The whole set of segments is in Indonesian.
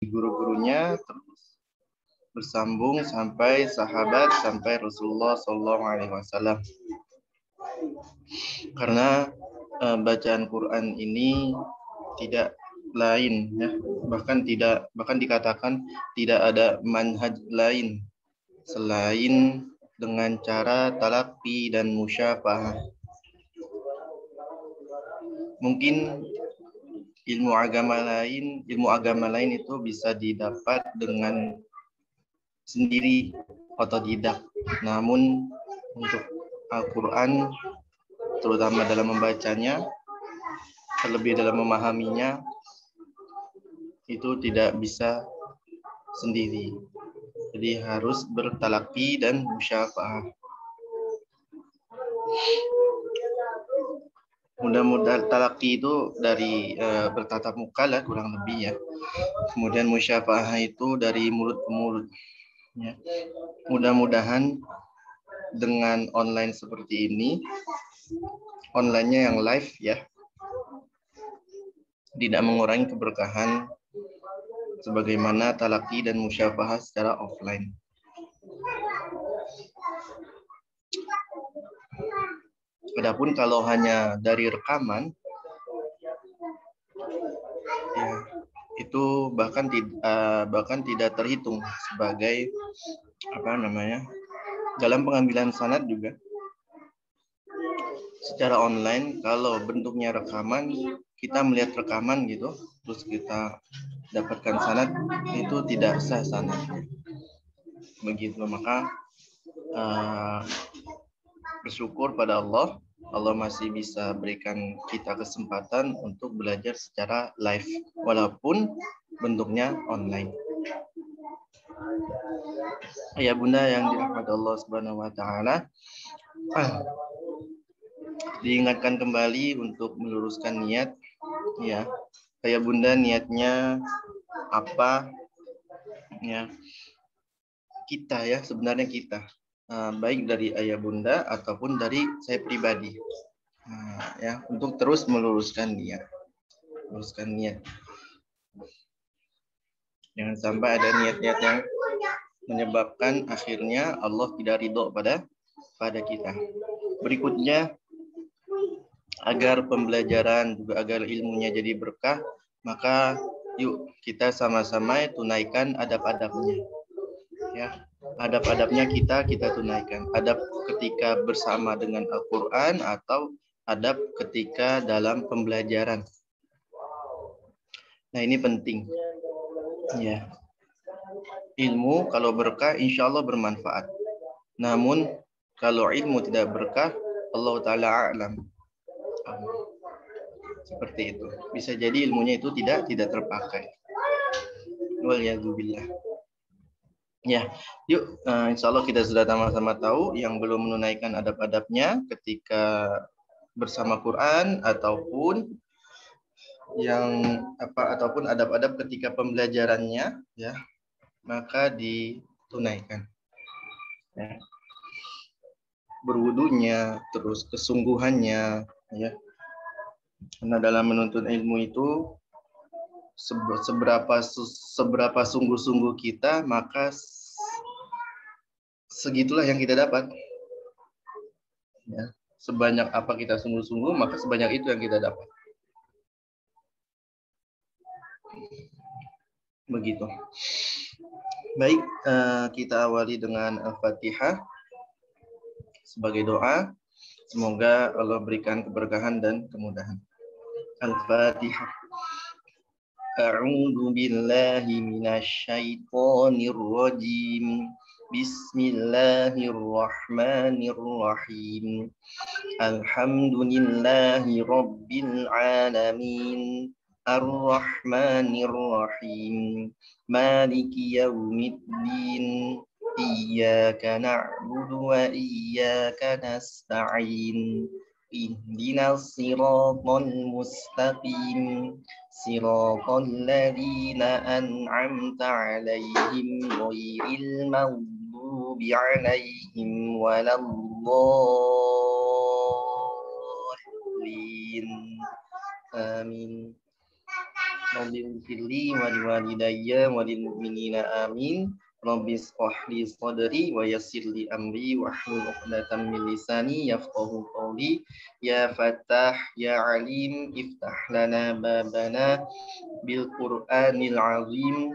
guru-gurunya terus bersambung sampai sahabat, sampai Rasulullah SAW. Karena bacaan Quran ini tidak lain, ya, bahkan dikatakan tidak ada manhaj lain selain dengan cara talaqi dan musyafahah. Mungkin ilmu agama lain itu bisa didapat dengan sendiri, otodidak. Namun untuk Al-Quran, terutama dalam membacanya, terlebih dalam memahaminya, itu tidak bisa sendiri. Jadi harus bertalaqi dan musyafahah. Mudah-mudahan talaqi itu dari bertatap muka lah kurang lebih ya. Kemudian musyafahah itu dari mulut ke mulut. Ya. Mudah-mudahan dengan online seperti ini, online-nya yang live ya, tidak mengurangi keberkahan sebagaimana talaqi dan musyafahah secara offline. Adapun kalau hanya dari rekaman, ya, itu bahkan tidak terhitung sebagai dalam pengambilan sanad juga. Secara online, kalau bentuknya rekaman, kita melihat rekaman gitu, terus kita dapatkan sanad, itu tidak sah sanadnya. Begitu, maka bersyukur pada Allah masih bisa berikan kita kesempatan untuk belajar secara live walaupun bentuknya online. Ya Bunda yang dirahmati Allah Subhanahu wa taala, diingatkan kembali untuk meluruskan niat ya. Ayah Bunda niatnya apa ya? Kita ya, sebenarnya kita baik dari ayah bunda ataupun dari saya pribadi, ya, untuk terus meluruskan niat, jangan sampai ada niat-niat yang menyebabkan akhirnya Allah tidak ridho pada kita. Berikutnya, agar pembelajaran juga agar ilmunya jadi berkah, maka yuk kita sama-sama tunaikan adab-adabnya. Ya, adab-adabnya kita tunaikan. Adab ketika bersama dengan Al-Quran atau adab ketika dalam pembelajaran. Nah ini penting. Ya, ilmu kalau berkah insya Allah bermanfaat. Namun kalau ilmu tidak berkah, Allah Ta'ala a'lam. Seperti itu. Bisa jadi ilmunya itu tidak terpakai. Waliyadzubillah. Ya, yuk, insya Allah kita sudah sama-sama tahu yang belum menunaikan adab-adabnya ketika bersama Quran ataupun ataupun adab-adab ketika pembelajarannya, ya, maka ditunaikan. Ya. Berwudunya, terus kesungguhannya, ya. Karena dalam menuntut ilmu itu seberapa sungguh-sungguh kita, maka segitulah yang kita dapat. Ya, sebanyak apa kita sungguh-sungguh, maka sebanyak itu yang kita dapat. Begitu. Baik, kita awali dengan Al-Fatihah sebagai doa. Semoga Allah berikan keberkahan dan kemudahan. Al-Fatihah. A'udzu billahi minasyaitonir rajim. Bismillahirrahmanirrahim. Alhamdulillahi rabbil alamin. Ar-Rahmanir-Rahim. Maliki yaumiddin. Iyyaka na'budu wa iyyaka nasta'in. Ihdinas siratal mustaqim. Siratal ladzina an'amta 'alaihim ghairil maghdubi 'alaihim waladdallin. Amin. Rabbi ighfirli wa liwalidayya wa lil mu'minina amin. Rabbi ishrah li sadri wa yassir li amri wahlul 'uqdatam min lisani yafqahu qawli. Ya Fattah ya Alim iftah lana babana bil Qur'anil azim.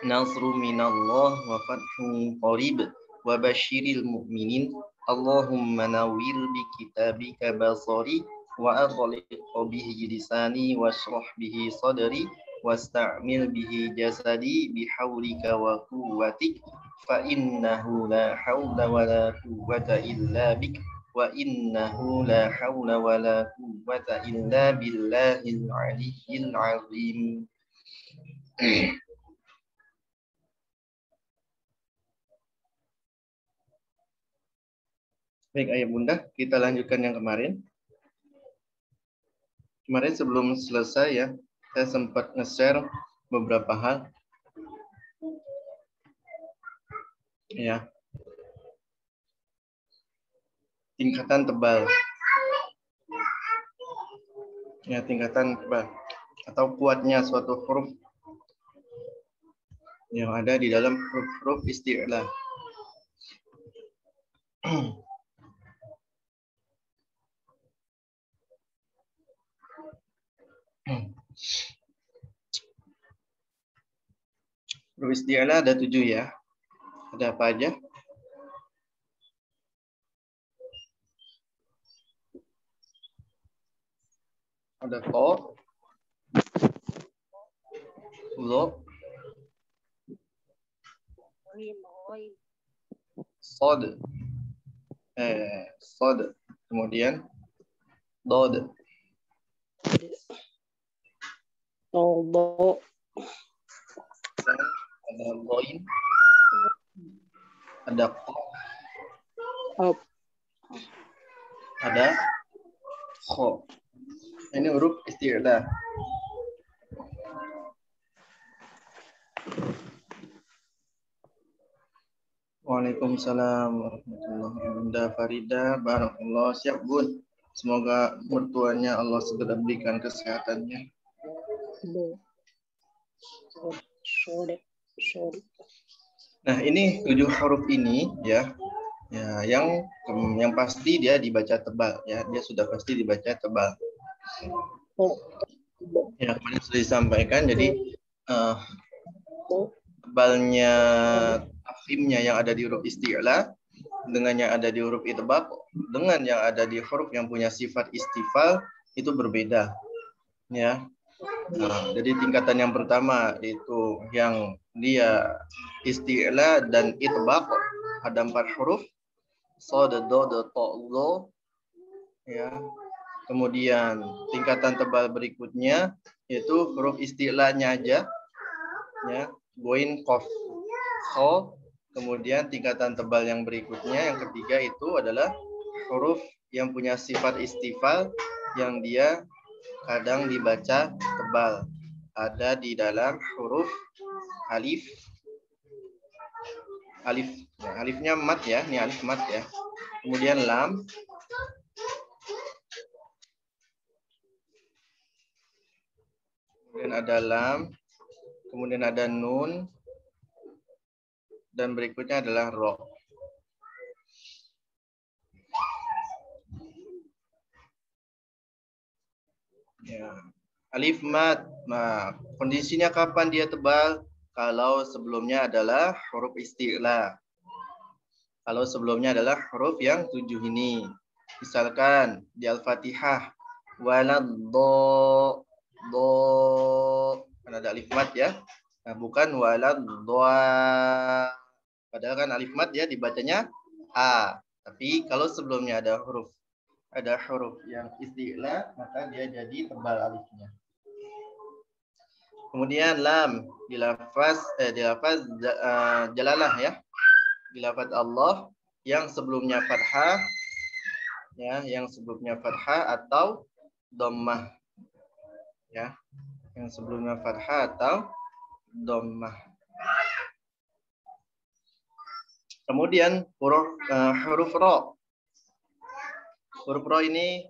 Nasru minallah wa fathun qarib wa basyiril mu'minin. Allahumma nawwir bi kitabika basari wa adliq bihi lisani washrah bihi sadri wasta'mil bihi jasadi bihaulika wa quwwatik fa innahu la haula wa la quwwata illa bik wa innahu la haula wa la quwwata illa billahil aliyyil azim. Baik ayah bunda, kita lanjutkan yang kemarin. Kemarin sebelum selesai ya, saya sempat nge-share beberapa hal. Ya. Tingkatan tebal. Ya, tingkatan tebal. Atau kuatnya suatu huruf yang ada di dalam huruf-huruf isti'la. Huruf isti'la ada 7 ya. Ada apa aja? Ada ko, lo, sod, sod, kemudian dod, ada loin, ada ko, ada kho. Ini huruf isti'la. Waalaikumsalam warahmatullahi Bunda Farida, barakallah. Siap Bun. Semoga mertuanya Allah segera berikan kesehatannya. Nah, ini 7 huruf ini ya. Ya, yang pasti dia dibaca tebal ya. Dia sudah pasti dibaca tebal. Ya, kemarin sudah disampaikan. Jadi tebalnya tafkhimnya yang ada di huruf isti'la dengan yang ada di huruf itbaq dengan yang ada di huruf yang punya sifat istifal itu berbeda ya. Nah, jadi tingkatan yang pertama itu yang dia isti'la dan itbaq ada 4 huruf shad, dad, ta, dha ya. Kemudian tingkatan tebal berikutnya yaitu huruf isti'lanya aja ya, goin, qaf, kho. Kemudian tingkatan tebal yang berikutnya yang ketiga itu adalah huruf yang punya sifat istifal yang dia kadang dibaca tebal. Ada di dalam huruf alif. Alif, ya, alifnya mat ya, ini alif mat ya. Kemudian lam. Kemudian ada lam. Kemudian ada nun. Dan berikutnya adalah ro. Ya. Alif mat. Nah, kondisinya kapan dia tebal? Kalau sebelumnya adalah huruf isti'la. Kalau sebelumnya adalah huruf yang 7 ini. Misalkan di Al-Fatihah. Waladdo. Do. Kan ada alif mat ya. Nah, bukan waladdoa. Padahal kan alif mat ya dibacanya A. Tapi kalau sebelumnya ada huruf yang isti'la, maka dia jadi tebal alifnya. Kemudian lam dilafaz jalalah ya. Dilafaz Allah yang sebelumnya fathah ya, yang sebelumnya fathah atau dhammah. Ya. Yang sebelumnya fathah atau dhammah. Kemudian huruf ro. Huruf ro ini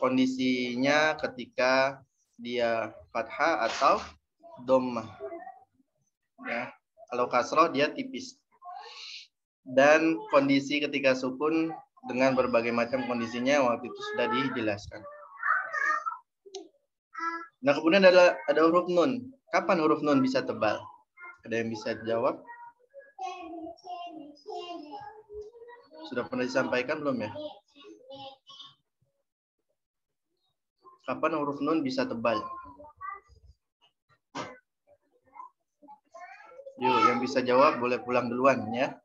kondisinya ketika dia fathah atau dhammah. Ya, kalau kasroh dia tipis. Dan kondisi ketika sukun dengan berbagai macam kondisinya waktu itu sudah dijelaskan. Nah, kemudian ada huruf nun. Kapan huruf nun bisa tebal? Ada yang bisa jawab? Sudah pernah disampaikan belum ya? Kapan huruf nun bisa tebal? Yuk, yang bisa jawab boleh pulang duluan ya.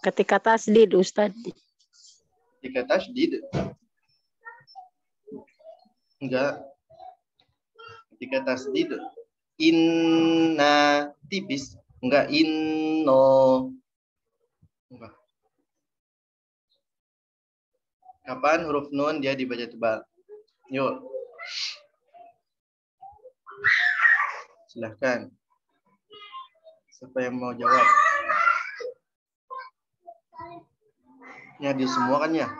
Ketika tasdid, Ustaz. Ketika tasdid? Enggak. Ketika tasdid, inna tipis. Enggak, inno. Enggak. Kapan huruf nun dia dibaca tebal? Yuk. Silahkan. Siapa yang mau jawab? Ini hadir semua kan ya?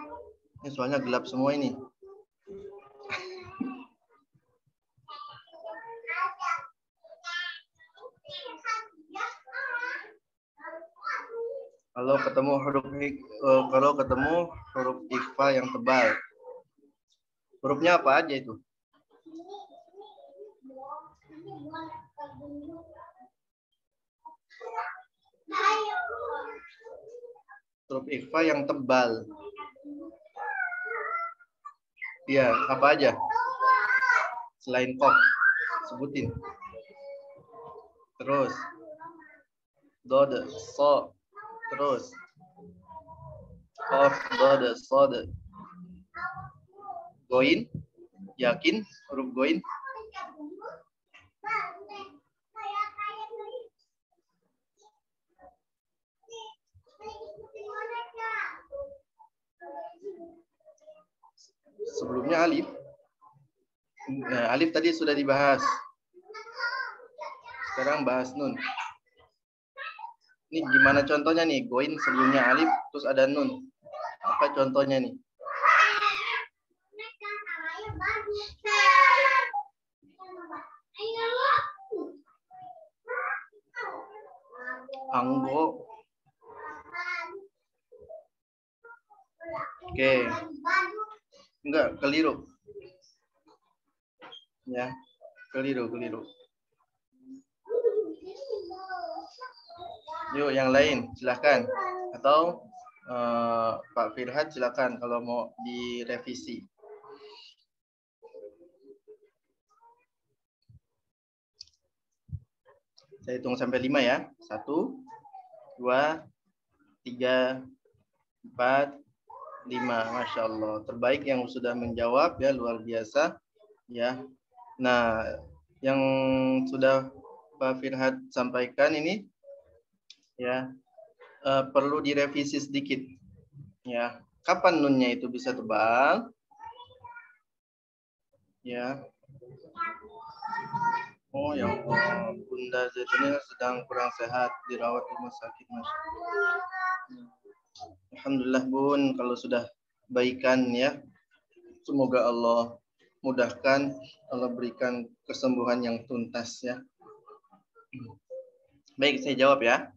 Ini soalnya gelap semua ini. Kalau ketemu huruf ikhfa yang tebal, hurufnya apa aja itu? Huruf ikhfa yang tebal. Iya, apa aja? Selain qaf, sebutin. Terus dod, so, terus qaf, dod, sod. Goin, yakin huruf goin? Sebelumnya alif. Nah, alif tadi sudah dibahas. Sekarang bahas nun. Ini gimana contohnya nih? Goin sebelumnya alif, terus ada nun. Apa contohnya nih? Anggo. Oke. Enggak, keliru. Ya, keliru. Yuk, yang lain silahkan. Atau Pak Firhat silahkan kalau mau direvisi. Saya hitung sampai 5 ya. 1, 2, 3, 4, 5. Masya Allah. Terbaik yang sudah menjawab ya, luar biasa. Ya. Nah, yang sudah Pak Firhat sampaikan ini ya perlu direvisi sedikit. Ya. Kapan nunnya itu bisa tebal? Ya. Oh ya Allah, Bunda Zaituni sedang kurang sehat, dirawat di rumah sakit, Mas. Alhamdulillah Bun, kalau sudah baikan ya. Semoga Allah mudahkan, Allah berikan kesembuhan yang tuntas ya. Baik, saya jawab ya.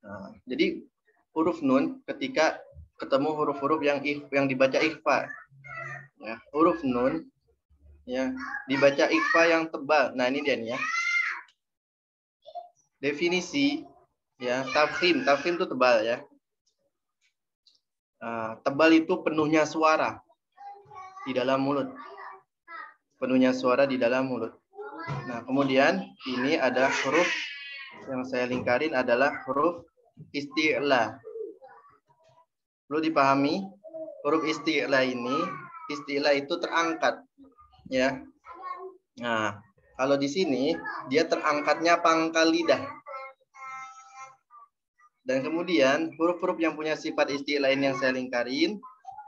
Nah, jadi huruf nun ketika ketemu huruf-huruf yang dibaca ikhfa. Ya, huruf nun ya dibaca ikhfa yang tebal. Nah, ini dia nih ya. Definisi ya, tafkhim itu tebal ya. Tebal itu penuhnya suara di dalam mulut. Penuhnya suara di dalam mulut. Nah, kemudian ini ada huruf yang saya lingkarin adalah huruf isti'la. Perlu dipahami, huruf isti'la ini, isti'la itu terangkat. Ya. Nah, kalau di sini dia terangkatnya pangkal lidah. Dan kemudian huruf-huruf yang punya sifat isti'la ini yang saya lingkarin,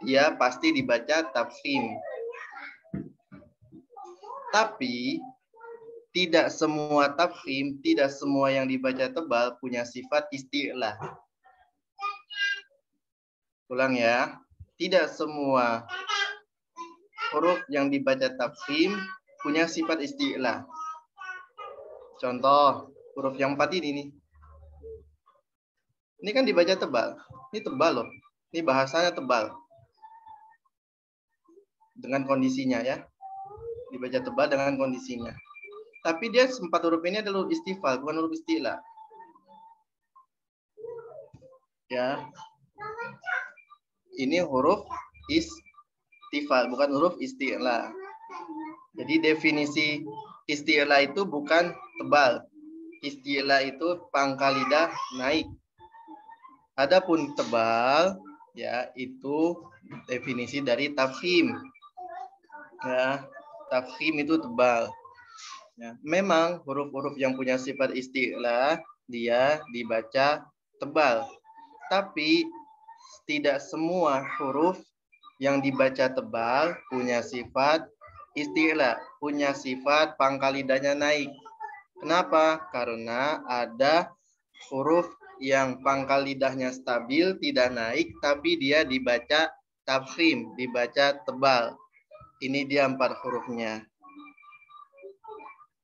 dia pasti dibaca tafkhim. Tapi tidak semua tafkhim, tidak semua yang dibaca tebal punya sifat isti'la. Ulang ya. Tidak semua huruf yang dibaca tafkhim punya sifat isti'la. Contoh, huruf yang 4 ini nih. Ini kan dibaca tebal. Ini tebal loh. Ini bahasanya tebal. Dengan kondisinya ya. Dibaca tebal dengan kondisinya. Tapi dia 4 huruf ini adalah huruf istifal, bukan huruf isti'la. Ya. Ini huruf istifal, bukan huruf isti'la. Jadi definisi isti'la itu bukan tebal. Isti'la itu pangkal lidah naik. Adapun tebal, ya itu definisi dari tafkhim. Ya, tafkhim itu tebal. Ya, memang huruf-huruf yang punya sifat isti'la dia dibaca tebal. Tapi tidak semua huruf yang dibaca tebal punya sifat isti'la, punya sifat pangkal lidahnya naik. Kenapa? Karena ada huruf yang pangkal lidahnya stabil, tidak naik, tapi dia dibaca tafkhim, dibaca tebal. Ini dia 4 hurufnya.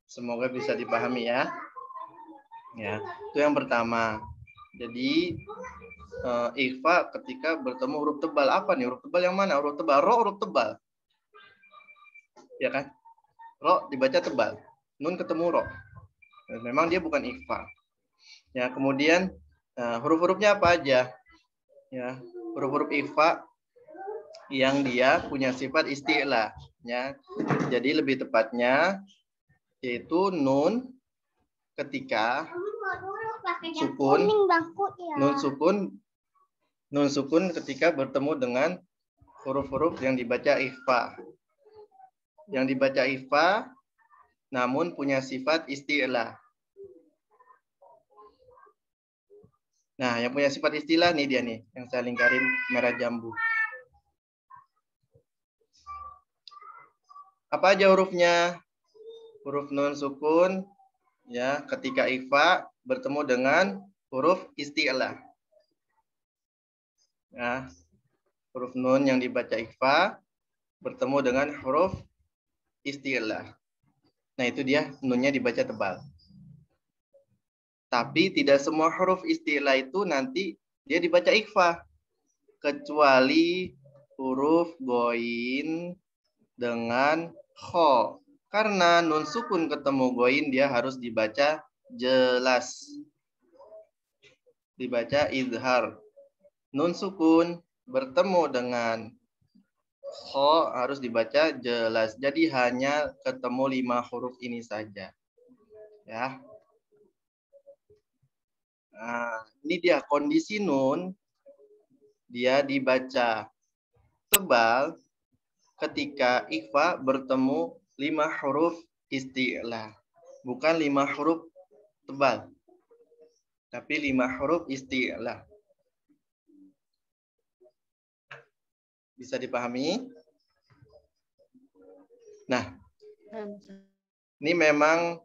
Semoga bisa dipahami ya. Ya, itu yang pertama. Jadi ikhfa ketika bertemu huruf tebal. Apa nih huruf tebal yang mana? Huruf tebal. Ro huruf tebal. Ya kan? Ro dibaca tebal. Nun ketemu ro. Memang dia bukan ikhfa. Ya, kemudian huruf-hurufnya apa aja? Ya, huruf-huruf ikhfa yang dia punya sifat isti'la. Ya, jadi lebih tepatnya yaitu nun ketika sukun, nun sukun ketika bertemu dengan huruf-huruf yang dibaca ikhfa. Yang dibaca ikhfa namun punya sifat isti'la. Nah, yang punya sifat istilah nih dia nih, yang saya lingkarin merah jambu. Apa aja hurufnya? Huruf nun sukun ya, ketika ikhfa bertemu dengan huruf isti'la. Nah, huruf nun yang dibaca ikhfa bertemu dengan huruf isti'la. Nah, itu dia nunnya dibaca tebal. Tapi tidak semua huruf isti'la itu nanti dia dibaca ikhfa. Kecuali huruf ghoin dengan kho. Karena nun sukun ketemu ghoin dia harus dibaca jelas. Dibaca izhar. Nun sukun bertemu dengan kho harus dibaca jelas. Jadi hanya ketemu 5 huruf ini saja. Ya. Nah, ini dia kondisi nun. Dia dibaca tebal ketika ikhfa bertemu 5 huruf isti'la. Bukan 5 huruf tebal. Tapi 5 huruf isti'la. Bisa dipahami? Nah, ini memang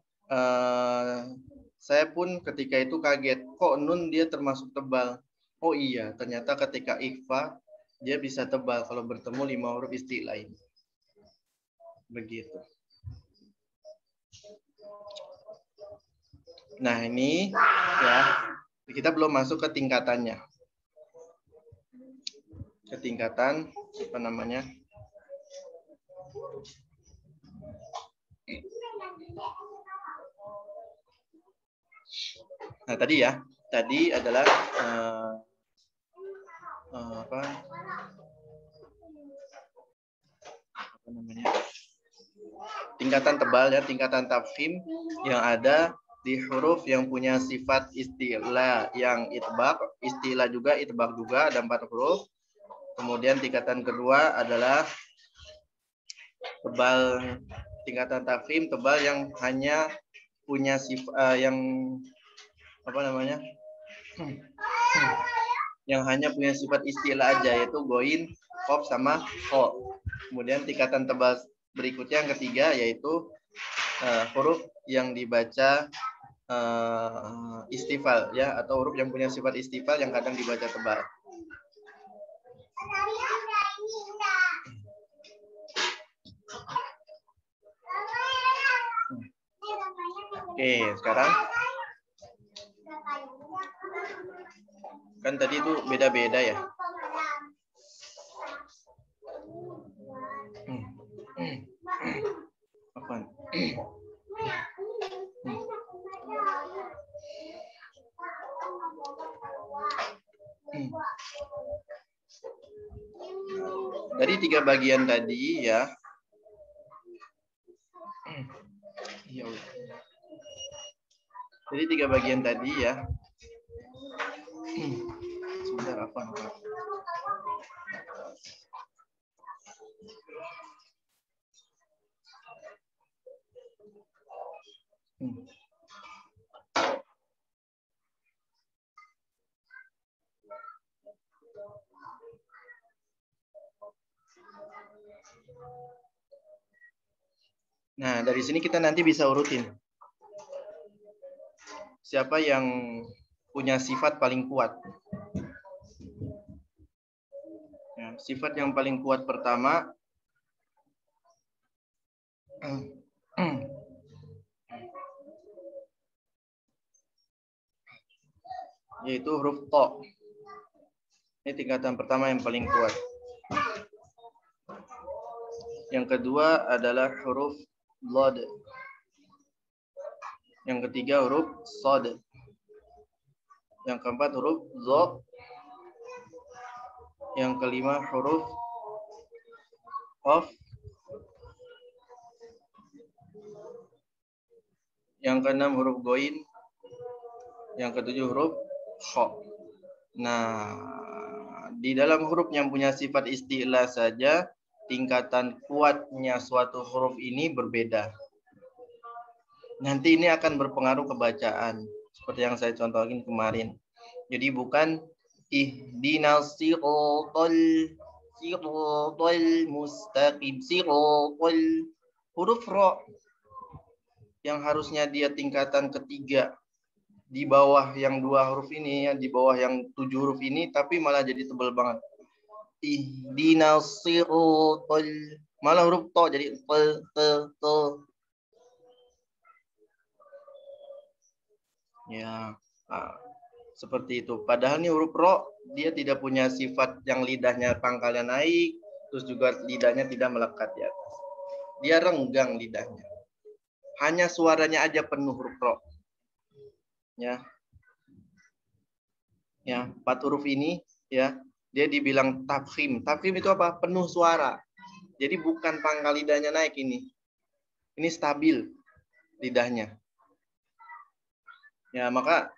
saya pun ketika itu kaget. Kok nun dia termasuk tebal? Oh iya, ternyata ketika ikhfa dia bisa tebal kalau bertemu 5 huruf isti'la ini. Begitu. Nah, ini ya, kita belum masuk ke tingkatannya. Ke tingkatan apa namanya? Nah, tadi ya, tadi adalah apa namanya? Tingkatan tebal ya, tingkatan tafkhim yang ada di huruf yang punya sifat isti'la, yang itbaq, isti'la juga, itbaq juga, ada 4 huruf. Kemudian tingkatan kedua adalah tebal, tingkatan tafkhim tebal yang hanya punya sifat yang apa namanya? Yang hanya punya sifat istilah aja, yaitu goin, qaf sama kho. Kemudian tingkatan tebal berikutnya yang ketiga yaitu huruf yang dibaca istifal ya, atau huruf yang punya sifat istifal yang kadang dibaca tebal. Oke, sekarang kan tadi itu beda-beda ya. Apaan? Dari 3 bagian tadi ya. Jadi 3 bagian tadi ya. Sebentar apa? Nah, dari sini kita nanti bisa urutin. Siapa yang punya sifat paling kuat? Ya, sifat yang paling kuat pertama yaitu huruf to. Ini tingkatan pertama yang paling kuat. Yang kedua adalah huruf lod. Yang ketiga huruf sod. Yang keempat huruf zo. Yang kelima huruf qaf. Yang keenam huruf goin. Yang ketujuh huruf kha. Nah, di dalam huruf yang punya sifat isti'la saja, tingkatan kuatnya suatu huruf ini berbeda. Nanti ini akan berpengaruh ke bacaan, seperti yang saya contohin kemarin. Jadi bukan ihdinas siratal mustaqim, siratal. Huruf ro yang harusnya dia tingkatan ketiga di bawah yang 2 huruf ini, ya, di bawah yang 7 huruf ini, tapi malah jadi tebal banget. Ihdinas siratal, malah huruf to jadi to. Ya, nah, seperti itu. Padahal nih huruf ro dia tidak punya sifat yang lidahnya pangkalnya naik, terus juga lidahnya tidak melekat di atas. Dia renggang lidahnya. Hanya suaranya aja penuh huruf ro. Ya. Ya, 4 huruf ini ya, dia dibilang tafkhim. Tafkhim itu apa? Penuh suara. Jadi bukan pangkal lidahnya naik ini. Ini stabil lidahnya. Ya, maka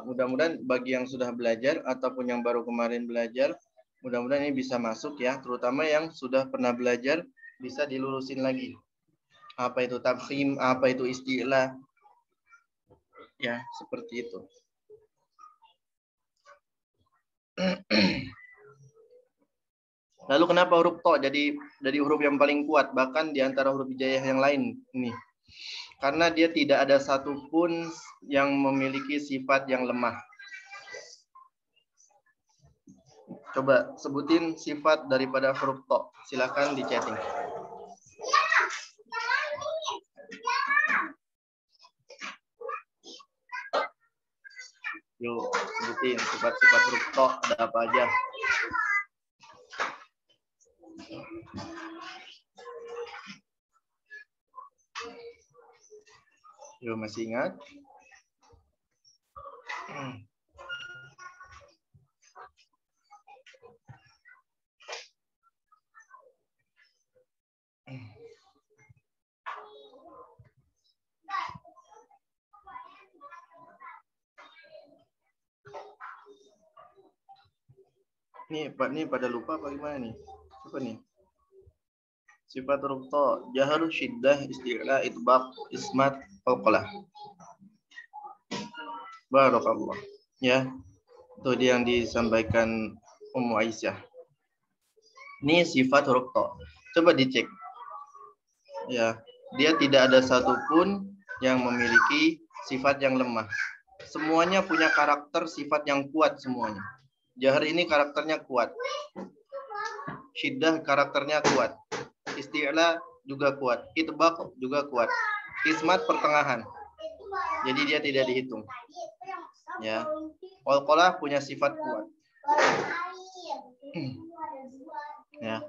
mudah-mudahan bagi yang sudah belajar ataupun yang baru kemarin belajar, mudah-mudahan ini bisa masuk ya, terutama yang sudah pernah belajar bisa dilurusin lagi. Apa itu tafkhim, apa itu isti'la. Ya, seperti itu. Lalu kenapa huruf to jadi huruf yang paling kuat bahkan di antara huruf hijaiyah yang lain ini? Karena dia tidak ada satupun yang memiliki sifat yang lemah. Coba sebutin sifat daripada huruf to. Silakan di chatting. Yuk, sebutin sifat-sifat huruf to ada apa aja. Yuk, masih ingat? Nih pada lupa apa gimana nih? Apa nih? Sifat huruf to, jahar, syiddah, isti'la, itbaq, ismat, qalqalah. Barakallah. Ya, itu dia yang disampaikan Ummu Aisyah. Ini sifat huruf to. Coba dicek. Ya, dia tidak ada satupun yang memiliki sifat yang lemah. Semuanya punya karakter sifat yang kuat semuanya. Jahar ini karakternya kuat. Syiddah karakternya kuat. Isti'la juga kuat. Itbaq juga kuat. Ismat pertengahan. Jadi dia tidak dihitung. Ya. Qalqalah punya sifat kuat. Ya.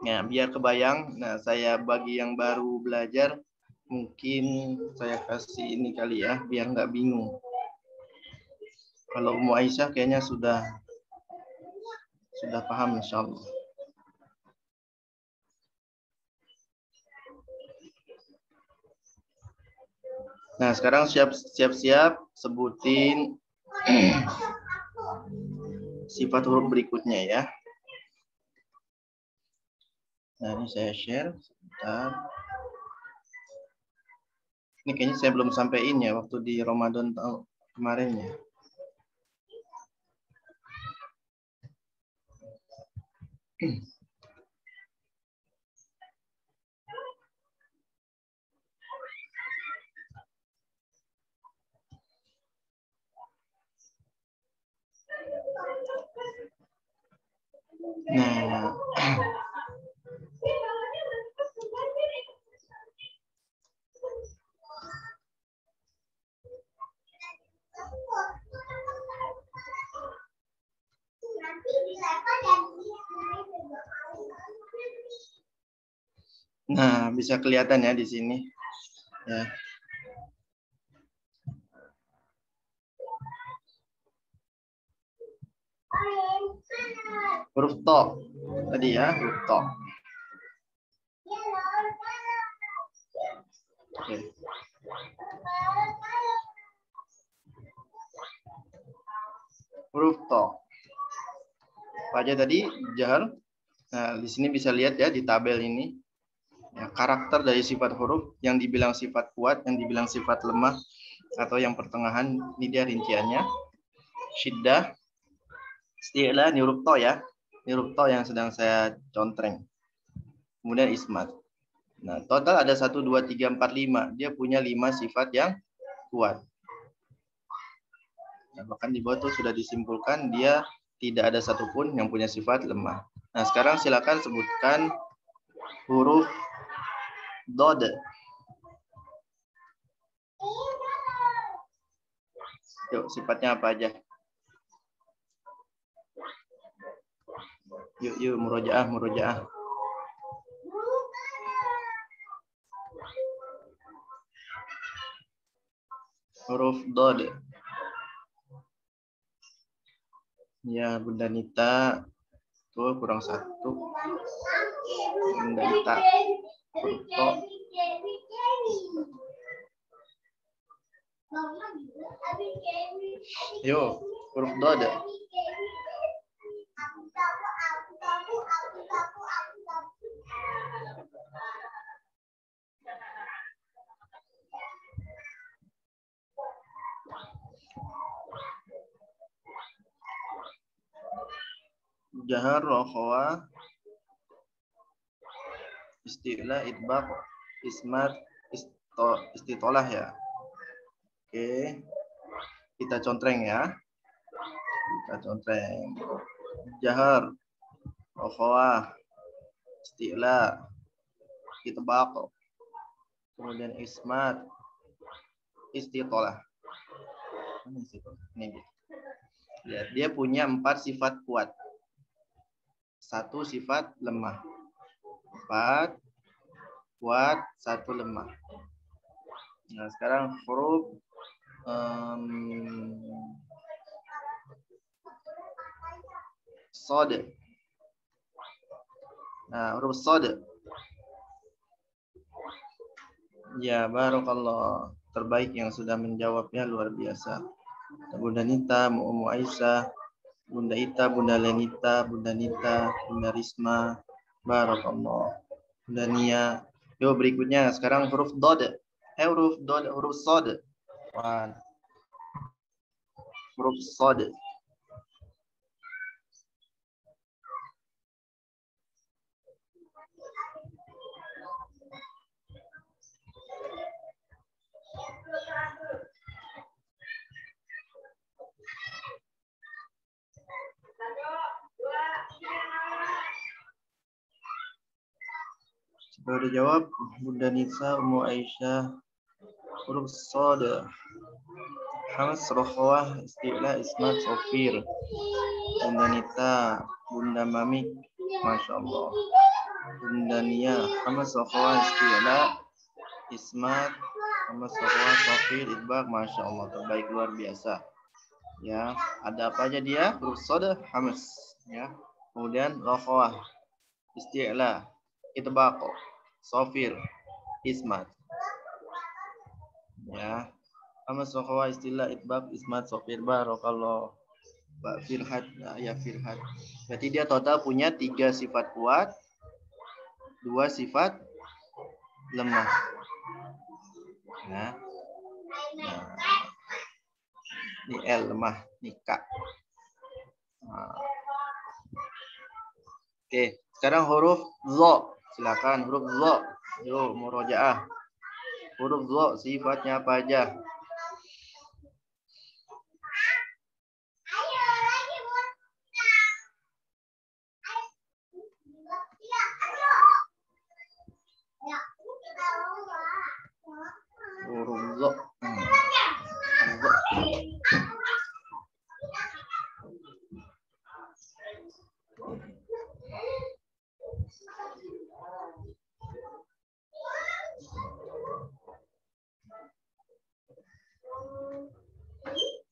Ya, biar kebayang. Nah, saya bagi yang baru belajar, mungkin saya kasih ini kali ya, biar nggak bingung. Kalau Ummu Aisyah kayaknya sudah paham insyaallah. Nah, sekarang siap-siap sebutin sifat huruf berikutnya ya. Nah, ini saya share. Sebentar. Ini kayaknya saya belum sampaikan ya waktu di Ramadan tahun kemarin ya. Nah, bisa kelihatan ya di sini. Ya. Huruf to tadi ya, huruf to. Oke. Huruf to. Apa aja tadi? Jahar. Nah, di sini bisa lihat ya di tabel ini. Ya, karakter dari sifat huruf yang dibilang sifat kuat, yang dibilang sifat lemah, atau yang pertengahan, ini dia rinciannya. Syiddah, istilah, ini huruf to ya. Ini huruf to yang sedang saya contreng. Kemudian ismat. Nah, total ada 1, 2, 3, 4, 5. Dia punya 5 sifat yang kuat. Nah, bahkan di bawah itu sudah disimpulkan dia tidak ada satupun yang punya sifat lemah. Nah, sekarang silakan sebutkan huruf dod. Yuk, sifatnya apa aja? Yuk, murojaah. Huruf dod. Ya, Bunda Nita. Tuh, kurang 1. Bunda Nita. Huruf to. Yuk, huruf dod. Jahar, rokhwa, istilah, idbaq, ismat, istitolah ya. Oke, kita contreng ya. Jahar, rokhwa, istilah, idbaq, kemudian ismat, istitolah. Ini dia. Dia punya 4 sifat kuat. 1 sifat lemah. 4 kuat, 1 lemah. Nah, sekarang huruf shad. Nah, huruf shad. Ya, barakallah. Terbaik yang sudah menjawabnya, luar biasa. Bunda Nita, Ummu Aisyah, Bunda Ita, Bunda Lenita, Bunda Nita, Bunda Risma, barakallah. Bunda Nia. Yuk, berikutnya sekarang huruf dod. Huruf shad. Huruf shad. Sudah dijawab Bunda Nisa, Ummu Aisyah, huruf Shad, Hamas, Rokhawah, Isti'la, Ismat, Sofir. Bunda Nita, Bunda Mamik, Masya Allah. Bunda Nia, Hamas, Rokhawah, Isti'la, Ismat, Hamas, Rokhawah, Sofir, Idbak, Masya Allah. Terbaik, luar biasa. Ya, ada apa aja dia? Huruf Shad, Hamas. Ya, kemudian Rokhawah, Isti'la, Idbak, Sofir, Ismat. Ya, Hamas, Rokhawah, Isti'la, Idbak, Ismat, Sofir. Barakallah. Mbak Firhat, ya Firhat. Berarti dia total punya 3 sifat kuat, 2 sifat lemah. Nah, ini L lemah, ini K. Nah. Oke, sekarang huruf Zo. Silakan huruf Zo. Yo, murojaah. Huruf Zo sifatnya apa aja? Huruf Zo.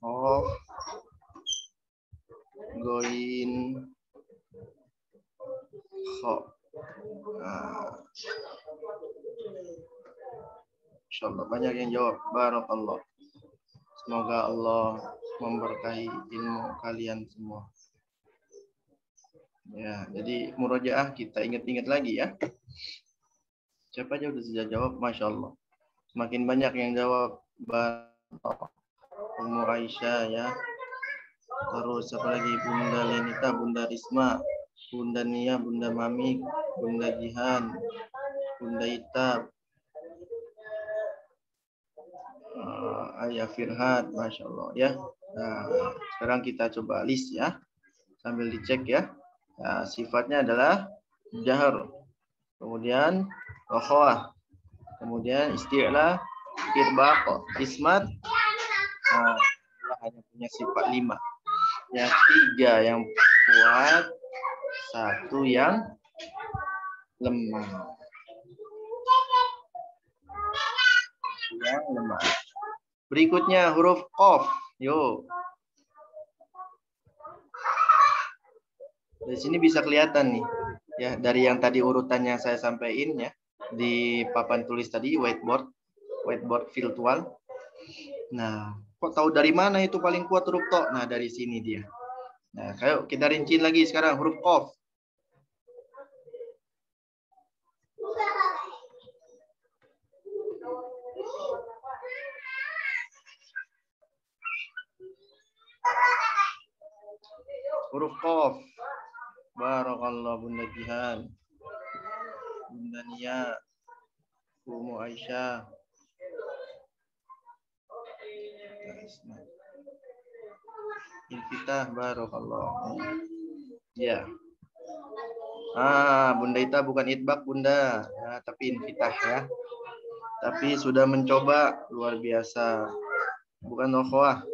Oh, goin kho. Insyaallah banyak yang jawab. Barakallah. Semoga Allah memberkahi ilmu kalian semua. Ya, jadi murojaah kita ingat-ingat lagi ya. Siapa aja udah sudah jawab, Masya Allah. Semakin banyak yang jawab. Ummu Aisyah ya. Terus siapa lagi? Bunda Lenita, Bunda Risma, Bunda Nia, Bunda Mamik, Bunda Jihan, Bunda Itab, Ayah Firhat, Masya Allah ya. Nah, sekarang kita coba list ya. Sambil dicek ya. Nah, sifatnya adalah jahar. Kemudian rokhawah. Kemudian isti'la, irbaq, ismat. Nah, hanya punya sifat 5. Yang 3 yang kuat, 1 yang lemah. Yang lemah. Berikutnya huruf qaf. Yo. Di sini bisa kelihatan nih ya dari yang tadi urutannya saya sampaikan ya di papan tulis tadi whiteboard virtual. Nah, kok tahu dari mana itu paling kuat huruf to? Nah, dari sini dia. Nah, ayo kita rinciin lagi sekarang huruf qaf. Huruf qaf. Barakallah Bunda Jihan. Bunda Nia. Ummu Aisyah. Infitah barakallah. Ya. Bunda Ita bukan itbak Bunda, ya, tapi infitah ya. Tapi sudah mencoba luar biasa. Bukan rokhawah.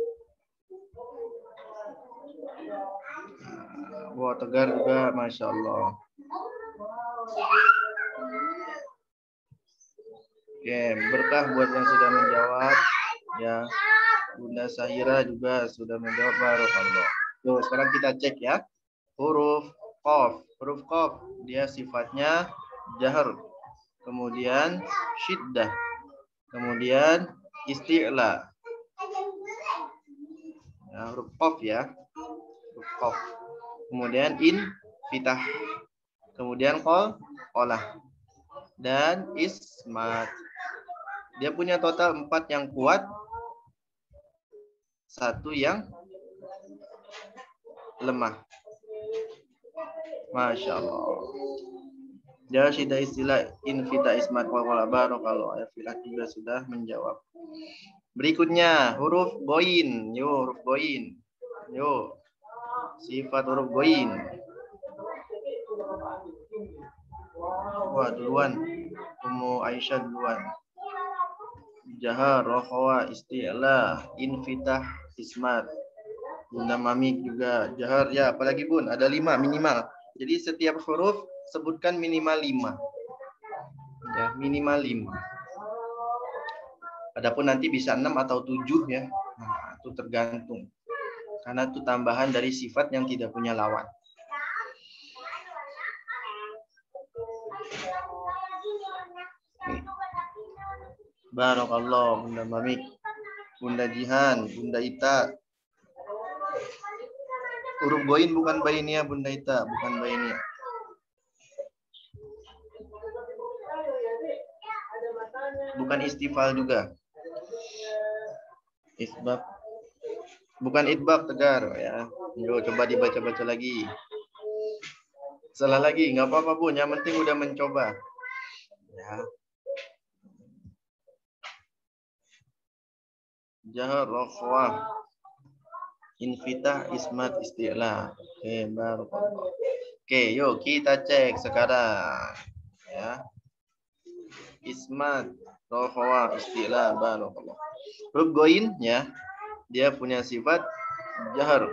Wah, tegar juga, Masya Allah. Oke, berkah buat yang sudah menjawab. Ya, Bunda Sahira juga sudah menjawab. Barakallah. Tuh, sekarang kita cek ya. Huruf qaf. Huruf qaf, dia sifatnya jahar. Kemudian syiddah. Kemudian isti'la. Ya, huruf qaf ya. Huruf qaf. Kemudian infitah. Kemudian qolah. Dan ismat. Dia punya total 4 yang kuat, 1 yang lemah. Masya Allah. Dia sudah istilah infita ismat wala barakallahu. Ayat juga sudah menjawab. Berikutnya huruf goin. Yo, huruf goin. Yo. Sifat huruf goin. Wah, duluan. Ummu Aisyah duluan. Jahar, rokhwa, isti'la, infitah, ismat. Bunda Mami juga jahar. Ya, apalagi Bun? Ada 5 minimal. Jadi setiap huruf sebutkan minimal 5. Ya, minimal 5. Adapun nanti bisa 6 atau 7 ya. Nah, itu tergantung. Karena itu tambahan dari sifat yang tidak punya lawan. Barakallah, Bunda Mamik, Bunda Jihan, Bunda Ita. Huruf goin bukan bainia, Bunda Ita, bukan bainia. Bukan istifal juga. Isbab. Bukan idbab, Tegar ya. Yuk, coba dibaca-baca lagi. Salah lagi, nggak apa-apa Bun, yang penting udah mencoba. Ya. Jahar, rokhwah, infitah, ismat, isti'la. Oke, barakallah. Oke, yuk kita cek sekarang. Ya. Ismat, rokhwah, isti'la, barakallah. Huruf goin ya, dia punya sifat jahar.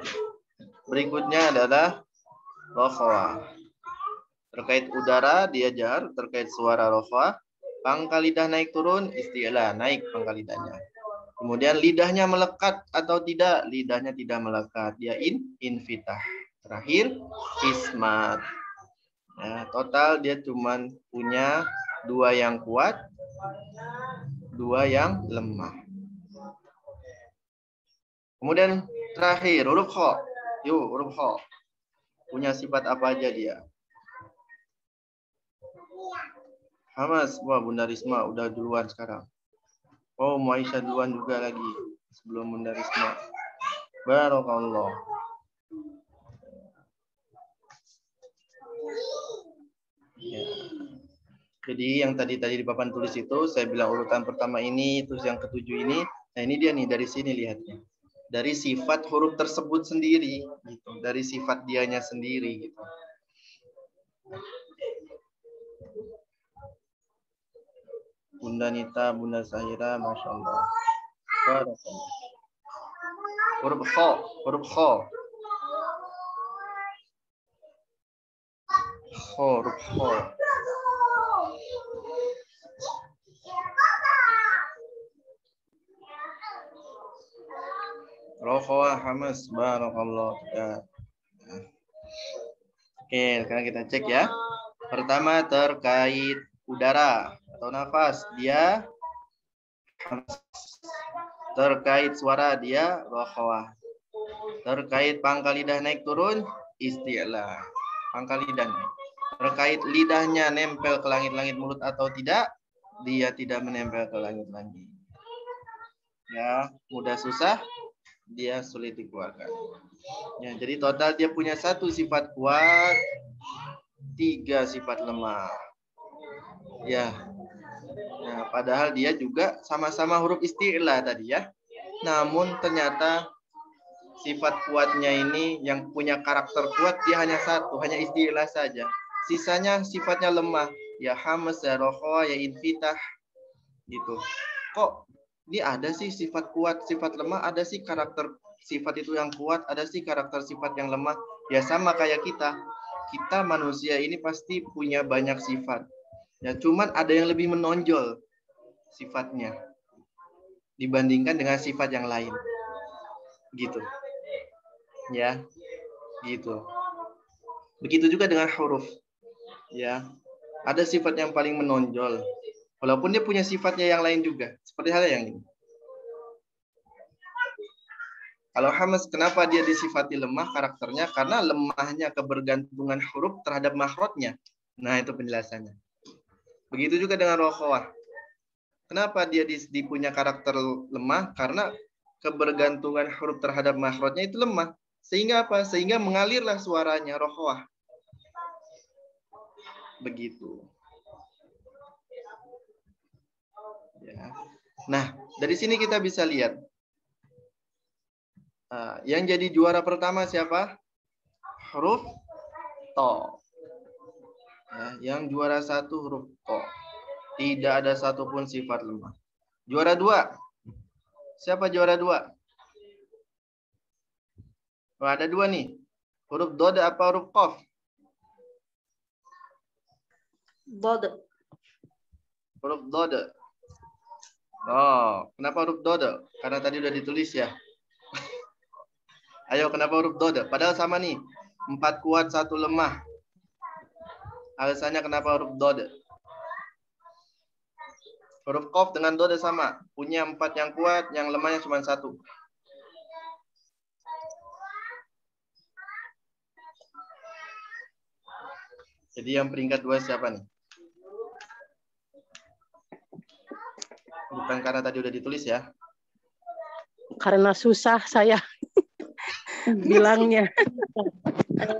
Berikutnya adalah rokhwah. Terkait udara dia jahar, terkait suara rokhwah. Pangkal lidah naik turun, isti'la, naik pangkal lidahnya. Kemudian lidahnya melekat atau tidak? Lidahnya tidak melekat. Dia infitah. Terakhir, ismat. Ya, total dia cuma punya 2 yang kuat, 2 yang lemah. Kemudian terakhir, huruf kha. Yuk, huruf kha. Punya sifat apa aja dia? Hamas. Wah, Bunda Risma udah duluan sekarang. Oh, Aisyah duluan juga lagi sebelum Bunda Risma. Barakallah. Ya. Jadi yang tadi di papan tulis itu saya bilang urutan pertama ini, terus yang ketujuh ini. Nah, ini dia nih dari sini lihatnya. Dari sifat huruf tersebut sendiri gitu. Dari sifat dianya sendiri gitu. Bunda Nita, Bunda Sahira, Masya Allah. Barakallah. Huruf kha, huruf kha. Huruf kha. Rokhwah, hamas, barakallah. Ya. Oke, sekarang kita cek ya. Pertama terkait udara atau nafas, dia hamas. Terkait suara dia rokhwah. Terkait pangkal lidah naik turun, isti'la. Pangkal lidah naik. Terkait lidahnya nempel ke langit-langit mulut atau tidak, dia tidak menempel ke langit-langit. Ya, mudah susah, dia sulit dikeluarkan. Ya, jadi total dia punya 1 sifat kuat, 3 sifat lemah. Ya. Nah, padahal dia juga sama-sama huruf isti'la tadi ya. Namun ternyata sifat kuatnya ini yang punya karakter kuat dia hanya 1, hanya isti'la saja. Sisanya sifatnya lemah. Ya hamas, ya rokhwa, ya infitah. Gitu. Kok ini ada sih sifat kuat, sifat lemah, ada sih karakter sifat itu yang kuat, ada sih karakter sifat yang lemah. Ya sama kayak kita. Kita manusia ini pasti punya banyak sifat. Ya cuman ada yang lebih menonjol sifatnya dibandingkan dengan sifat yang lain. Gitu. Ya. Gitu. Begitu juga dengan huruf. Ya. Ada sifat yang paling menonjol. Walaupun dia punya sifatnya yang lain juga. Seperti hal yang ini. Kalau hamas, kenapa dia disifati lemah karakternya? Karena lemahnya kebergantungan huruf terhadap makhrajnya. Nah, itu penjelasannya. Begitu juga dengan rokhwah. Kenapa dia punya karakter lemah? Karena kebergantungan huruf terhadap makhrajnya itu lemah. Sehingga apa? Sehingga mengalirlah suaranya rokhwah. Begitu. Ya. Nah, dari sini kita bisa lihat. Yang jadi juara pertama siapa? Huruf to. Ya, yang juara 1 huruf to. Tidak ada satupun sifat lemah. Juara 2. Siapa juara 2? Oh, ada 2 nih. Huruf dod apa huruf qaf? Dod. Huruf dod. Oh, kenapa huruf dod? Karena tadi udah ditulis ya. Ayo, kenapa huruf dod? Padahal sama nih. 4 kuat, 1 lemah. Alasannya kenapa huruf dod? Huruf qaf dengan dod sama. Punya 4 yang kuat, yang lemahnya cuma 1. Jadi yang peringkat 2 siapa nih? Bukan karena tadi udah ditulis ya. Karena susah saya bilangnya.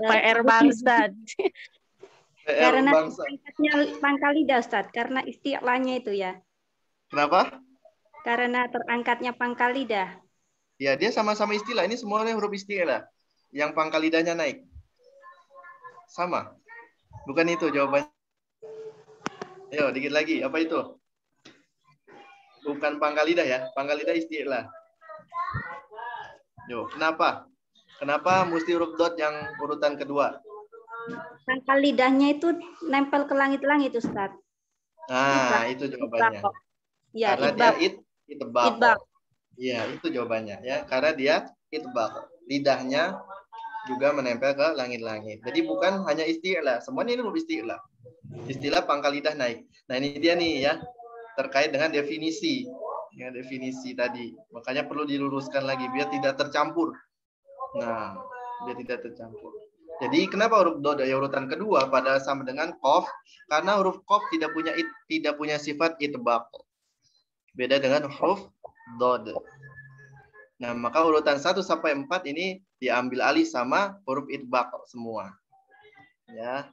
PR bangsa. PR Karena bangsa. pangkal lidah, Ustaz. Karena isti'lanya itu ya. Kenapa? Karena terangkatnya pangkal lidah. Ya, dia sama-sama istilah. Ini semuanya huruf istilah. Yang pangkal lidahnya naik. Sama. Bukan itu jawabannya. Ayo, dikit lagi. Apa itu? Bukan pangkal lidah ya. Pangkal lidah istilah. Yo, kenapa? Kenapa mesti huruf dot yang urutan kedua? Pangkal lidahnya itu nempel ke langit-langit, Ustaz. Nah, itu jawabannya. Ya, karena itbaq. dia itbaq. Itbaq. Iya, itu jawabannya ya. Karena dia itbaq. Lidahnya juga menempel ke langit-langit. Jadi bukan hanya istilah. Semuanya ini huruf istilah. Istilah pangkal lidah naik. Nah, ini dia nih ya. Terkait dengan definisi. Ya, definisi tadi. Makanya perlu diluruskan lagi biar tidak tercampur. Nah, biar tidak tercampur. Jadi kenapa huruf dod ya urutan kedua pada sama dengan qaf? Karena huruf qaf tidak punya sifat itbaq. Beda dengan huruf dod. Nah, maka urutan 1 sampai 4 ini diambil alih sama huruf itbaq semua. Ya.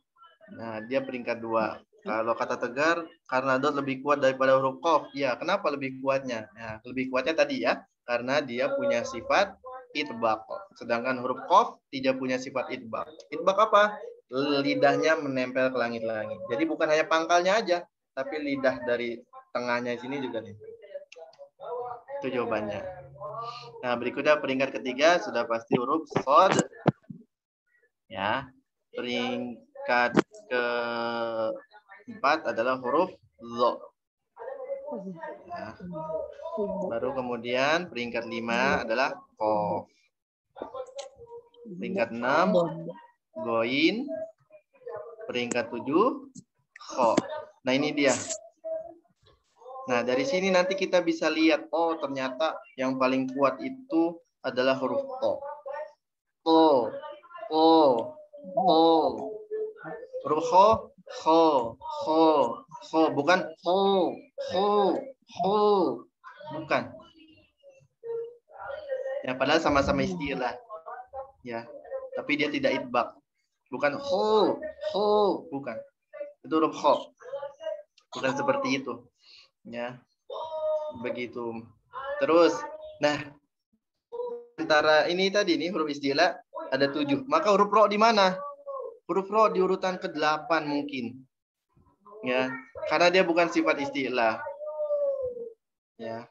Nah, dia peringkat 2. Kalau kata Tegar, karena dot lebih kuat daripada huruf qaf. Ya, kenapa lebih kuatnya? Nah, lebih kuatnya tadi ya, karena dia punya sifat itbaq. Sedangkan huruf qaf tidak punya sifat itbaq. Itbaq apa? Lidahnya menempel ke langit-langit. Jadi bukan hanya pangkalnya aja, tapi lidah dari tengahnya sini juga nih. Itu jawabannya. Nah, berikutnya peringkat ketiga sudah pasti huruf shad. Ya. Peringkat keempat adalah huruf dha. Ya. Baru kemudian peringkat 5 adalah qaf. Peringkat 6 goin. Peringkat 7 kha. Nah, ini dia. Nah, dari sini nanti kita bisa lihat, oh ternyata yang paling kuat itu adalah huruf to. To. To. To. Huruf kho, bukan ho, bukan. Ya, padahal sama-sama istilah. Ya, tapi dia tidak itbaq. Bukan ho, bukan. Itu huruf kho. Bukan seperti itu. Ya, begitu. Terus, nah, antara ini tadi nih huruf istilah ada 7. Maka huruf ro di mana? Huruf ro di urutan ke-8 mungkin. Ya, karena dia bukan sifat istilah. Ya.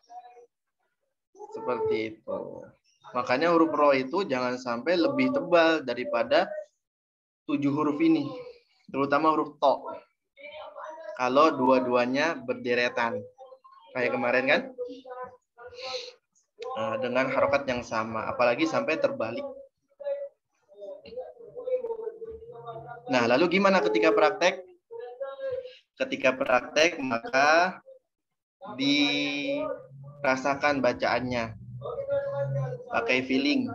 Seperti itu. Makanya huruf ro itu jangan sampai lebih tebal daripada 7 huruf ini. Terutama huruf to. Kalau dua-duanya berderetan. Kayak kemarin kan? Nah, dengan harokat yang sama. Apalagi sampai terbalik. Nah, lalu gimana ketika praktek? Ketika praktek, maka dirasakan bacaannya. Pakai feeling.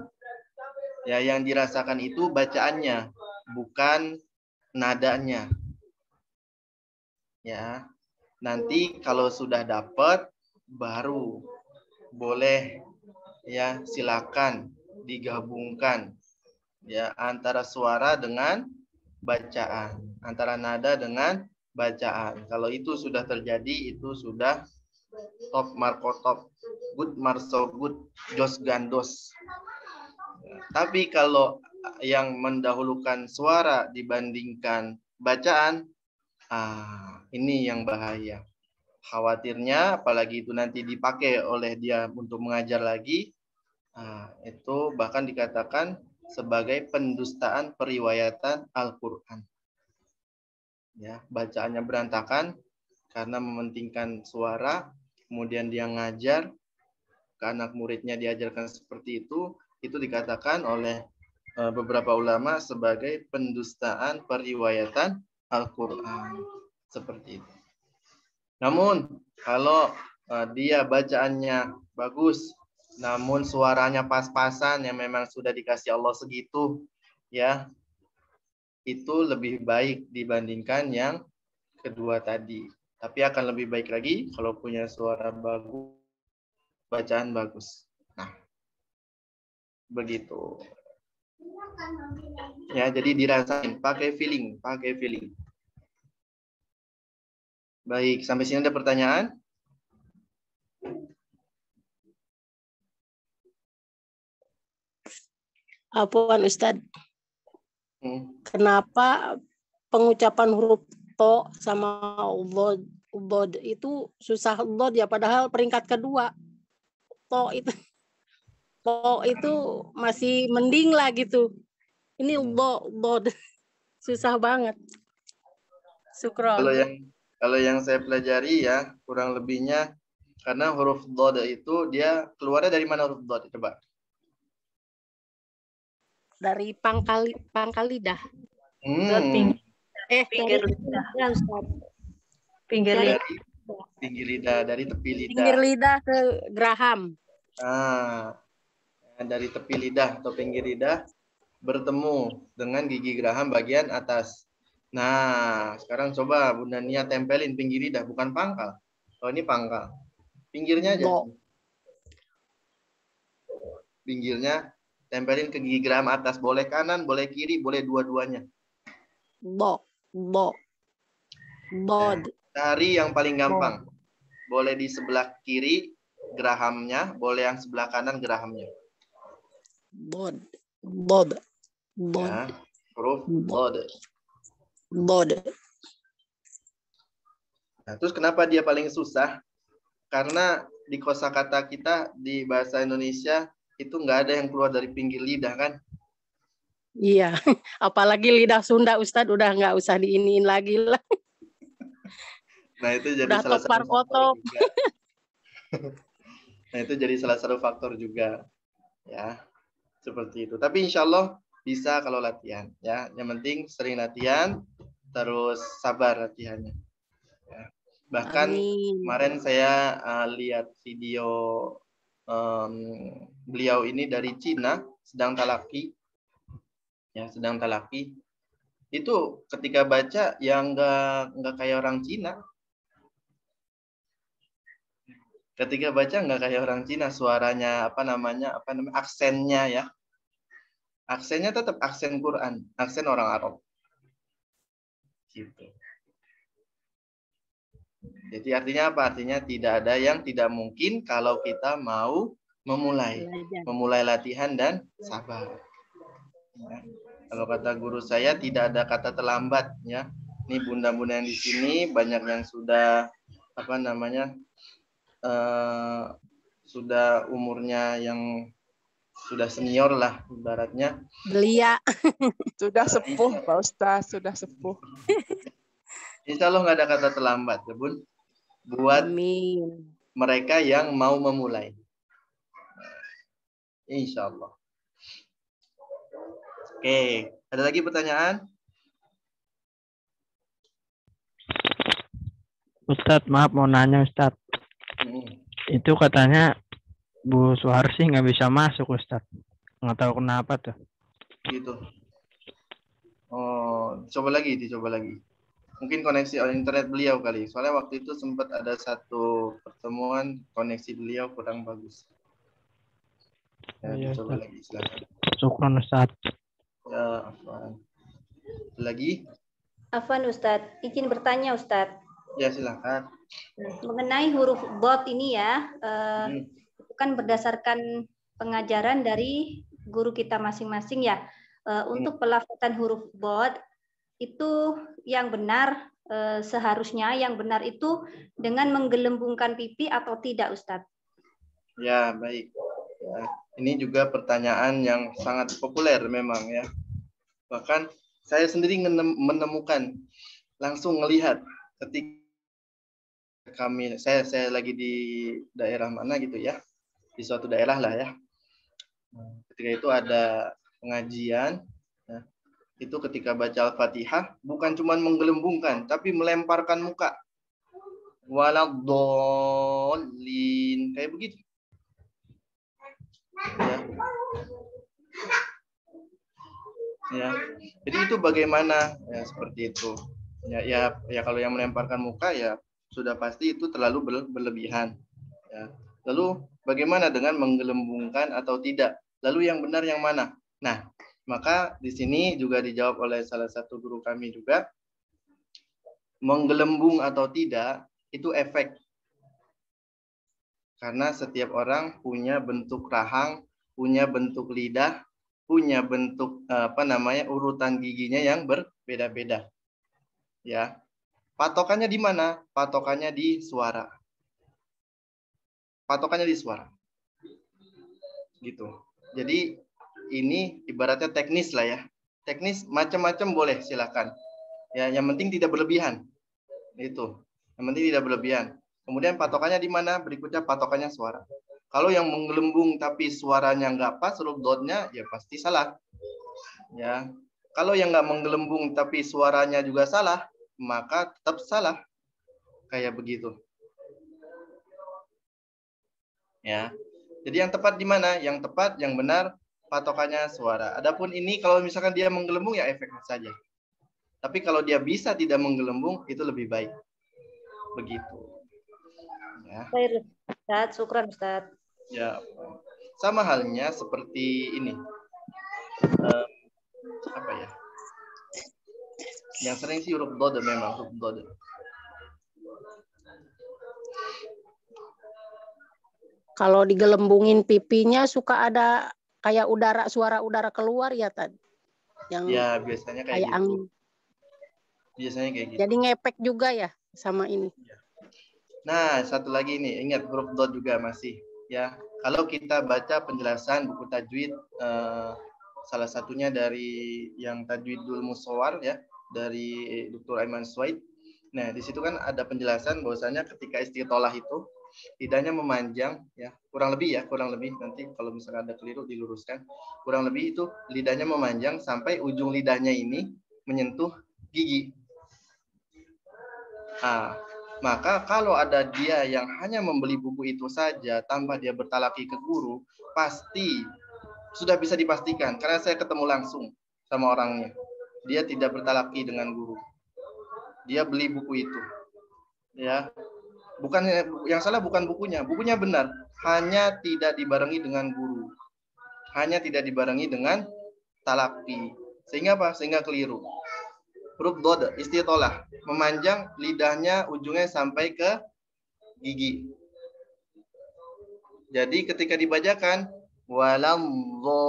Ya, yang dirasakan itu bacaannya, bukan nadanya. Ya. Nanti kalau sudah dapat baru boleh ya silakan digabungkan ya antara suara dengan bacaan, antara nada dengan bacaan. Kalau itu sudah terjadi, itu sudah top marko top, good marso good, jos gandos. Tapi kalau yang mendahulukan suara dibandingkan bacaan, ini yang bahaya. Khawatirnya, apalagi itu nanti dipakai oleh dia untuk mengajar lagi, itu bahkan dikatakan sebagai pendustaan periwayatan Al-Quran. Ya, bacaannya berantakan karena mementingkan suara, kemudian dia ngajar ke anak muridnya diajarkan seperti itu dikatakan oleh beberapa ulama sebagai pendustaan periwayatan Al-Quran. Seperti itu. Namun, kalau dia bacaannya bagus, namun suaranya pas-pasan yang memang sudah dikasih Allah segitu, ya, itu lebih baik dibandingkan yang kedua tadi. Tapi akan lebih baik lagi kalau punya suara bagus, bacaan bagus. Nah, begitu. Ya, jadi dirasain, pakai feeling. Baik, sampai sini ada pertanyaan? Apaan Ustadz? Kenapa pengucapan huruf to sama ubod itu susah ubod ya, padahal peringkat kedua. To itu masih mending lah gitu. Ini ubod susah banget. Syukron. Kalau yang saya pelajari ya, kurang lebihnya karena huruf dod itu dia keluarnya dari mana huruf dod? Coba. Dari pangkal lidah. Pinggir lidah. Pinggir lidah, dari tepi lidah. Pinggir lidah ke geraham. Dari tepi lidah atau pinggir lidah bertemu dengan gigi geraham bagian atas. Nah, sekarang coba Bunda Nia tempelin pinggir lidah, bukan pangkal. Oh, ini pangkal. Pinggirnya aja. Pinggirnya tempelin ke gigi geraham atas. Boleh kanan, boleh kiri, boleh dua-duanya. Bod. Nah, cari yang paling gampang. Boleh di sebelah kiri gerahamnya, boleh yang sebelah kanan gerahamnya. Bod. Ya, huruf bod. Nah, terus kenapa dia paling susah? Karena di kosakata kita di bahasa Indonesia itu nggak ada yang keluar dari pinggir lidah kan? Iya, apalagi lidah Sunda Ustadz udah nggak usah diiniin lagi lah. Nah itu jadi udah salah satu faktor juga. Nah itu jadi salah satu faktor juga, ya seperti itu. Tapi insya Allah bisa kalau latihan, ya. Yang penting sering latihan, terus sabar latihannya. Ya. Bahkan kemarin saya lihat video beliau ini dari Cina sedang talaki, ya sedang talaki. Itu ketika baca yang nggak kayak orang Cina. Ketika baca nggak kayak orang Cina, suaranya aksennya ya. Aksennya tetap aksen Quran, aksen orang Arab. Gitu. Jadi artinya apa? Artinya tidak ada yang tidak mungkin kalau kita mau memulai latihan dan sabar. Ya. Kalau kata guru saya tidak ada kata terlambat ya. Ini bunda-bunda yang di sini banyak yang sudah sudah umurnya yang sudah senior lah ibaratnya. Belia. Sudah sepuh Pak Ustaz, sudah sepuh. Insya Allah nggak ada kata terlambat ya Bun. Buat mereka yang mau memulai. Insya Allah. Oke, ada lagi pertanyaan? Ustadz, maaf mau nanya Ustadz. Itu katanya Bu Suharsi nggak bisa masuk Ustadz. Nggak tahu kenapa tuh. Gitu. Oh, dicoba lagi. Mungkin koneksi internet beliau kali. Soalnya waktu itu sempat ada satu pertemuan koneksi beliau kurang bagus. Ya, dicoba lagi silakan. Syukron Ustadz. Ya, Afwan. Lagi? Afwan Ustadz, izin bertanya Ustadz. Ya, silakan. Mengenai huruf bod ini ya, itu kan berdasarkan pengajaran dari guru kita masing-masing ya. Untuk pelafatan huruf bod itu yang benar seharusnya yang benar itu dengan menggelembungkan pipi atau tidak, Ustadz? Ya, baik. Ya, ini juga pertanyaan yang sangat populer memang ya. Bahkan saya sendiri menemukan, langsung melihat ketika saya lagi di daerah mana gitu ya, di suatu daerah lah ya. Ketika itu ada pengajian, ya, itu ketika baca Al-Fatihah bukan cuma menggelembungkan, tapi melemparkan muka. Waladhdallin, kayak begitu. Ya. Jadi itu bagaimana? Ya, seperti itu. Ya kalau yang melemparkan muka ya sudah pasti itu terlalu berlebihan. Ya. Lalu bagaimana dengan menggelembungkan atau tidak? Lalu yang benar yang mana? Nah, maka di sini juga dijawab oleh salah satu guru kami juga, menggelembung atau tidak itu efek. Karena setiap orang punya bentuk rahang, punya bentuk lidah, punya bentuk urutan giginya yang berbeda-beda. Ya. Patokannya di mana? Patokannya di suara. Patokannya di suara. Gitu. Jadi ini ibaratnya teknis lah ya. Teknis macam-macam boleh, silakan. Ya, yang penting tidak berlebihan. Itu. Yang penting tidak berlebihan. Kemudian patokannya di mana? Berikutnya patokannya suara. Kalau yang menggelembung tapi suaranya nggak pas, huruf dotnya ya pasti salah. Ya. Kalau yang nggak menggelembung tapi suaranya juga salah, maka tetap salah. Kayak begitu. Ya. Jadi yang tepat di mana? Yang tepat, yang benar, patokannya suara. Adapun ini kalau misalkan dia menggelembung ya efeknya saja. Tapi kalau dia bisa tidak menggelembung, itu lebih baik. Begitu. Ya. Baik, Ustadz. Syukran, Ustadz. Ya. Sama halnya seperti ini. Apa ya? Yang sering sih huruf dod memang, huruf dod. Kalau digelembungin pipinya suka ada kayak suara udara keluar ya Tad. Yang ya biasanya kayak gitu. Angin. Biasanya kayak gitu. Jadi ngepek juga ya sama ini. Nah, satu lagi nih, ingat huruf dot juga masih ya. Kalau kita baca penjelasan buku tajwid salah satunya dari yang Tajwidul Musawwar ya, dari Dr. Aiman Suwaid. Nah, di situ kan ada penjelasan bahwasanya ketika istitolah itu lidahnya memanjang ya, kurang lebih nanti kalau misalkan ada keliru diluruskan. Kurang lebih itu lidahnya memanjang sampai ujung lidahnya ini menyentuh gigi. Nah, maka kalau ada dia yang hanya membeli buku itu saja tanpa dia bertalaki ke guru, pasti sudah bisa dipastikan karena saya ketemu langsung sama orangnya. Dia tidak bertalaki dengan guru. Dia beli buku itu. Ya. Bukan yang salah bukan bukunya. Bukunya benar, hanya tidak dibarengi dengan guru. Hanya tidak dibarengi dengan talaki. Sehingga apa? Sehingga keliru. Huruf dod istitolah, memanjang lidahnya ujungnya sampai ke gigi. Jadi ketika dibacakan walam dho,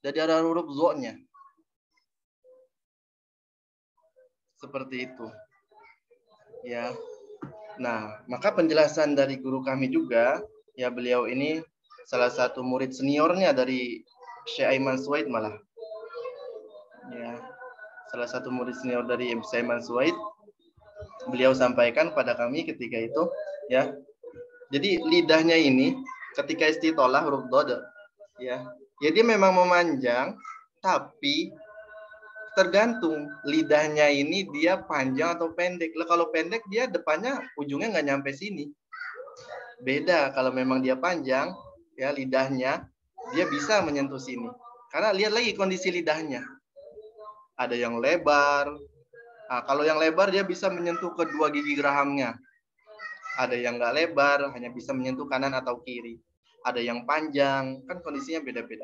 jadi ada huruf dho-nya. Seperti itu. Ya. Nah, maka penjelasan dari guru kami juga, ya beliau ini salah satu murid seniornya dari Syekh Aiman Suwaid malah. Ya. Salah satu murid senior dari Syekh Aiman Suwaid. Beliau sampaikan pada kami ketika itu, ya. Jadi lidahnya ini ketika istitolah huruf dod, ya. Ya dia memang memanjang, tapi tergantung lidahnya ini dia panjang atau pendek. Lah kalau pendek dia depannya ujungnya nggak nyampe sini. Beda kalau memang dia panjang, ya lidahnya dia bisa menyentuh sini. Karena lihat lagi kondisi lidahnya. Ada yang lebar. Nah, kalau yang lebar dia bisa menyentuh kedua gigi gerahamnya. Ada yang nggak lebar, hanya bisa menyentuh kanan atau kiri. Ada yang panjang, kan kondisinya beda-beda.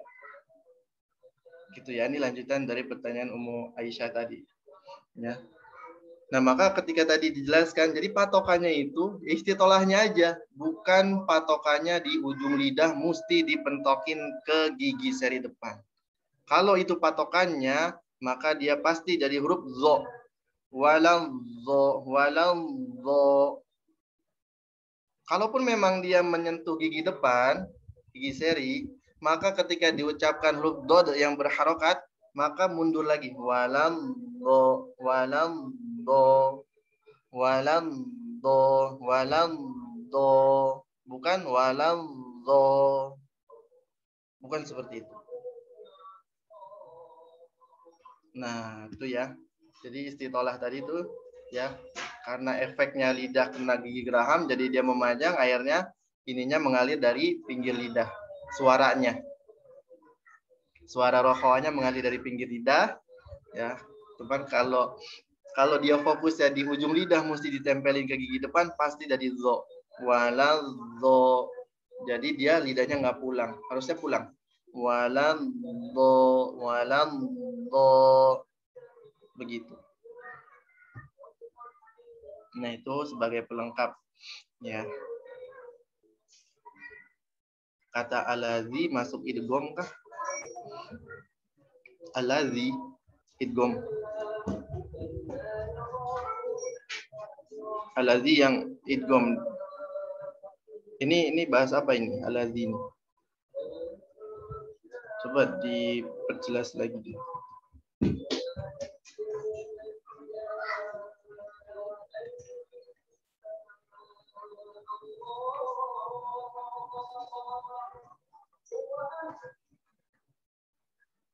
Gitu ya, ini lanjutan dari pertanyaan Ummu Aisyah tadi. Ya. Nah, maka ketika tadi dijelaskan, jadi patokannya itu istitolahnya aja, bukan patokannya di ujung lidah mesti dipentokin ke gigi seri depan. Kalau itu patokannya, maka dia pasti dari huruf zo. Walam zo. Kalaupun memang dia menyentuh gigi depan, gigi seri, maka ketika diucapkan huruf do yang berharokat, maka mundur lagi. Walam do. Bukan walam do. Bukan seperti itu. Nah, itu ya. Jadi istitolah tadi itu ya, karena efeknya lidah kena gigi geraham, jadi dia memanjang, akhirnya ininya mengalir dari pinggir lidah. Suaranya. Suara rokohnya mengalir dari pinggir lidah ya. Cuman kalau dia fokusnya di ujung lidah mesti ditempelin ke gigi depan, pasti dari zo. Wala zo. Jadi dia lidahnya nggak pulang, harusnya pulang. Walam do. Begitu. Nah, itu sebagai pelengkap ya. Kata alazi masuk idgham kah? Alazi idgham. Alazi yang idgham. Ini bahas apa ini? Alazi ini. Coba diperjelas lagi.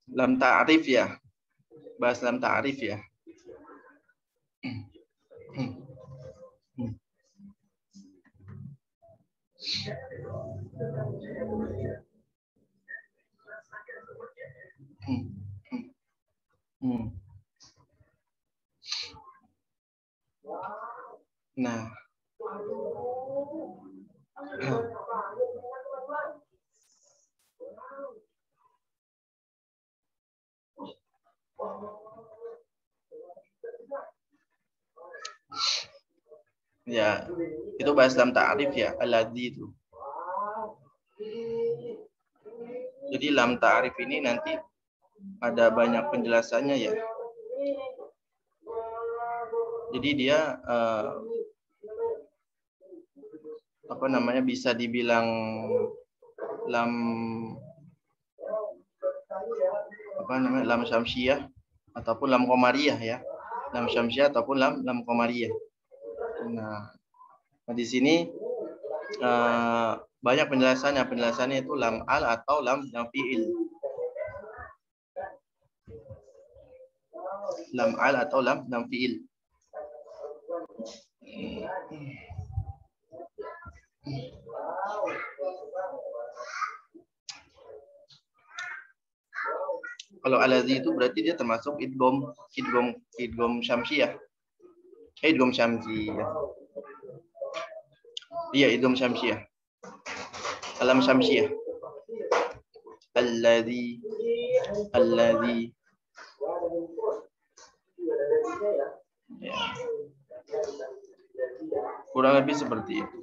Lam ta'rif ya. Bahas lam ta'rif ya. Nah. Ya, itu bahas lam ta'rif ya, alladzi itu. Jadi lam ta'rif ini nanti ada banyak penjelasannya ya. Jadi dia bisa dibilang lam lam syamsiyah ataupun lam qamariyah ya. Lam syamsiyah ataupun lam qamariyah. Nah, di sini banyak penjelasannya. Penjelasannya itu lam al atau lam fi'il. Lam al atau lam fi'il. Kalau alazi itu berarti dia termasuk idgham syamsiyah. Idgham syamsiyah. Iya, idgham syamsiyah. Alam syamsiyah. Alladzi. Ya. Kurang lebih seperti itu.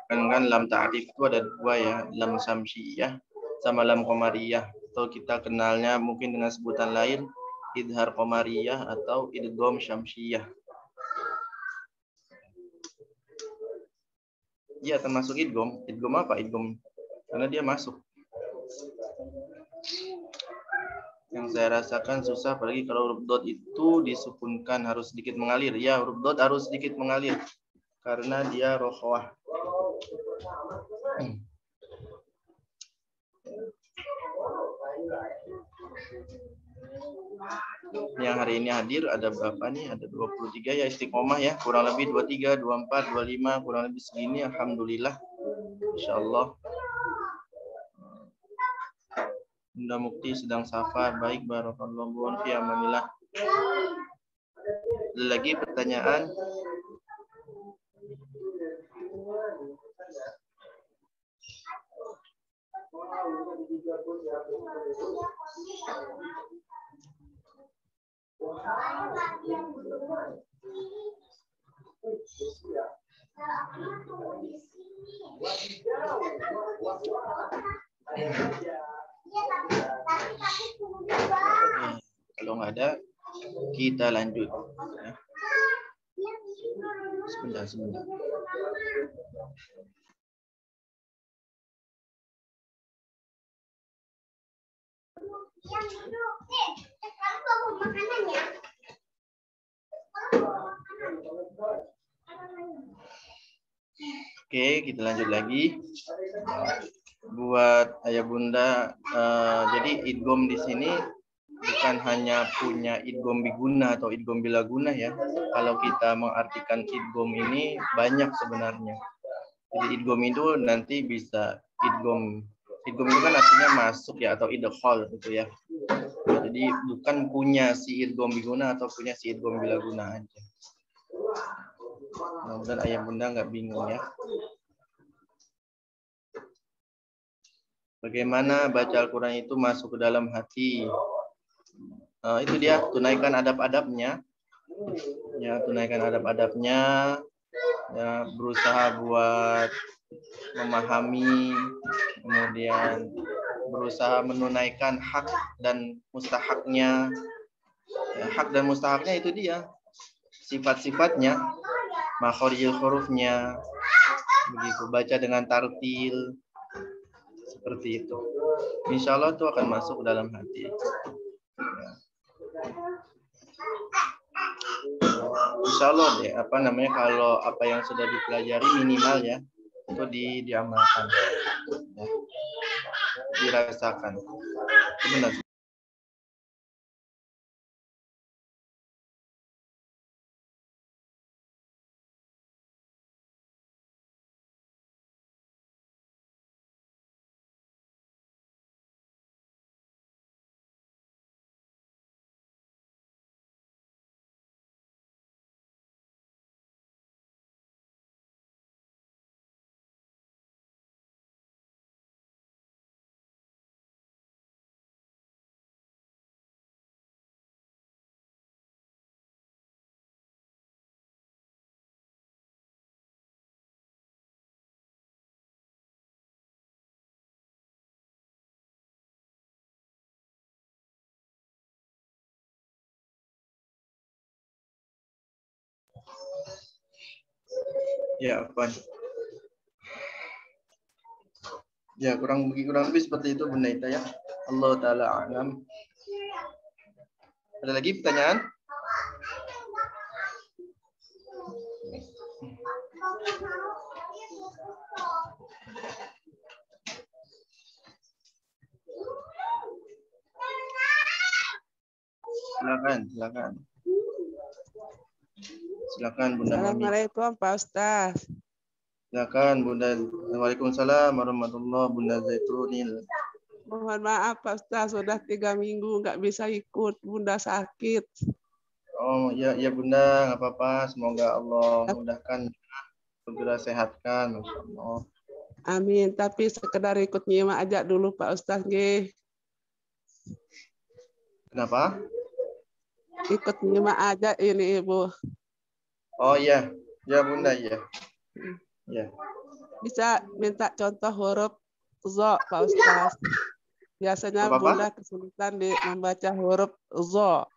Kan lam ta'rif itu ada dua ya, lam syamsiyah sama lam qamariyah, atau kita kenalnya mungkin dengan sebutan lain idhar qamariyah atau idgham syamsiyah. Ya, termasuk idgham. Idgham apa? Idgham karena dia masuk. Yang saya rasakan susah, apalagi kalau huruf dot itu disukunkan, harus sedikit mengalir. Ya, huruf dot harus sedikit mengalir karena dia rokhwah. Yang hari ini hadir ada berapa nih? Ada 23 ya, istiqomah ya. Kurang lebih 23, 24, 25, kurang lebih segini. Alhamdulillah. Insyaallah. Bunda Mukti sedang safar. Baik, barakallahu fi amanillah. Ada lagi pertanyaan? kita lanjut. Ya. Sebentar. Oke, kita lanjut lagi. Buat ayah bunda, jadi idgham di sini bukan hanya punya idgham biguna atau idgham bilaguna ya. Kalau kita mengartikan idgham ini banyak sebenarnya. Jadi idgham itu nanti bisa idgham itu kan artinya masuk ya, atau idkhal gitu ya. Jadi bukan punya si idgham biguna atau punya si idgham bilaguna aja. Mudah-mudahan ayah bunda nggak bingung ya. Bagaimana baca Al-Quran itu masuk ke dalam hati? Itu dia, tunaikan adab-adabnya. Ya, tunaikan adab-adabnya. Ya, berusaha buat memahami, kemudian berusaha menunaikan hak dan mustahaknya. Ya, hak dan mustahaknya itu dia. Sifat-sifatnya, makhorijul hurufnya, begitu. Baca dengan tartil. Seperti itu. Insya Allah itu akan masuk ke dalam hati. Insya Allah deh, kalau apa yang sudah dipelajari minimal ya, itu diamalkan, ya, dirasakan. Itu benar. Ya, apa? Ya, kurang lebih seperti itu Bunda Ita ya. Allah Ta'ala a'lam. Ada lagi pertanyaan? Silakan. Silakan Bunda Mami. Assalamualaikum Pak Ustaz. Silakan Bunda. Waalaikumsalam warahmatullahi wabarakatuh. Bunda Zaitunil. Mohon maaf Pak Ustaz, sudah 3 minggu nggak bisa ikut, Bunda sakit. Oh ya Bunda, nggak apa-apa. Semoga Allah mudahkan, segera sehatkan. Masya Allah. Amin. Tapi sekedar ikut nyimak aja dulu Pak Ustaz. Nggih. Kenapa? Ikut nyimak aja ini Ibu. Oh iya, ya Bunda ya. Ya. Bisa minta contoh huruf zo Pak Ustaz. Biasanya apa? Bunda kesulitan di membaca huruf zo.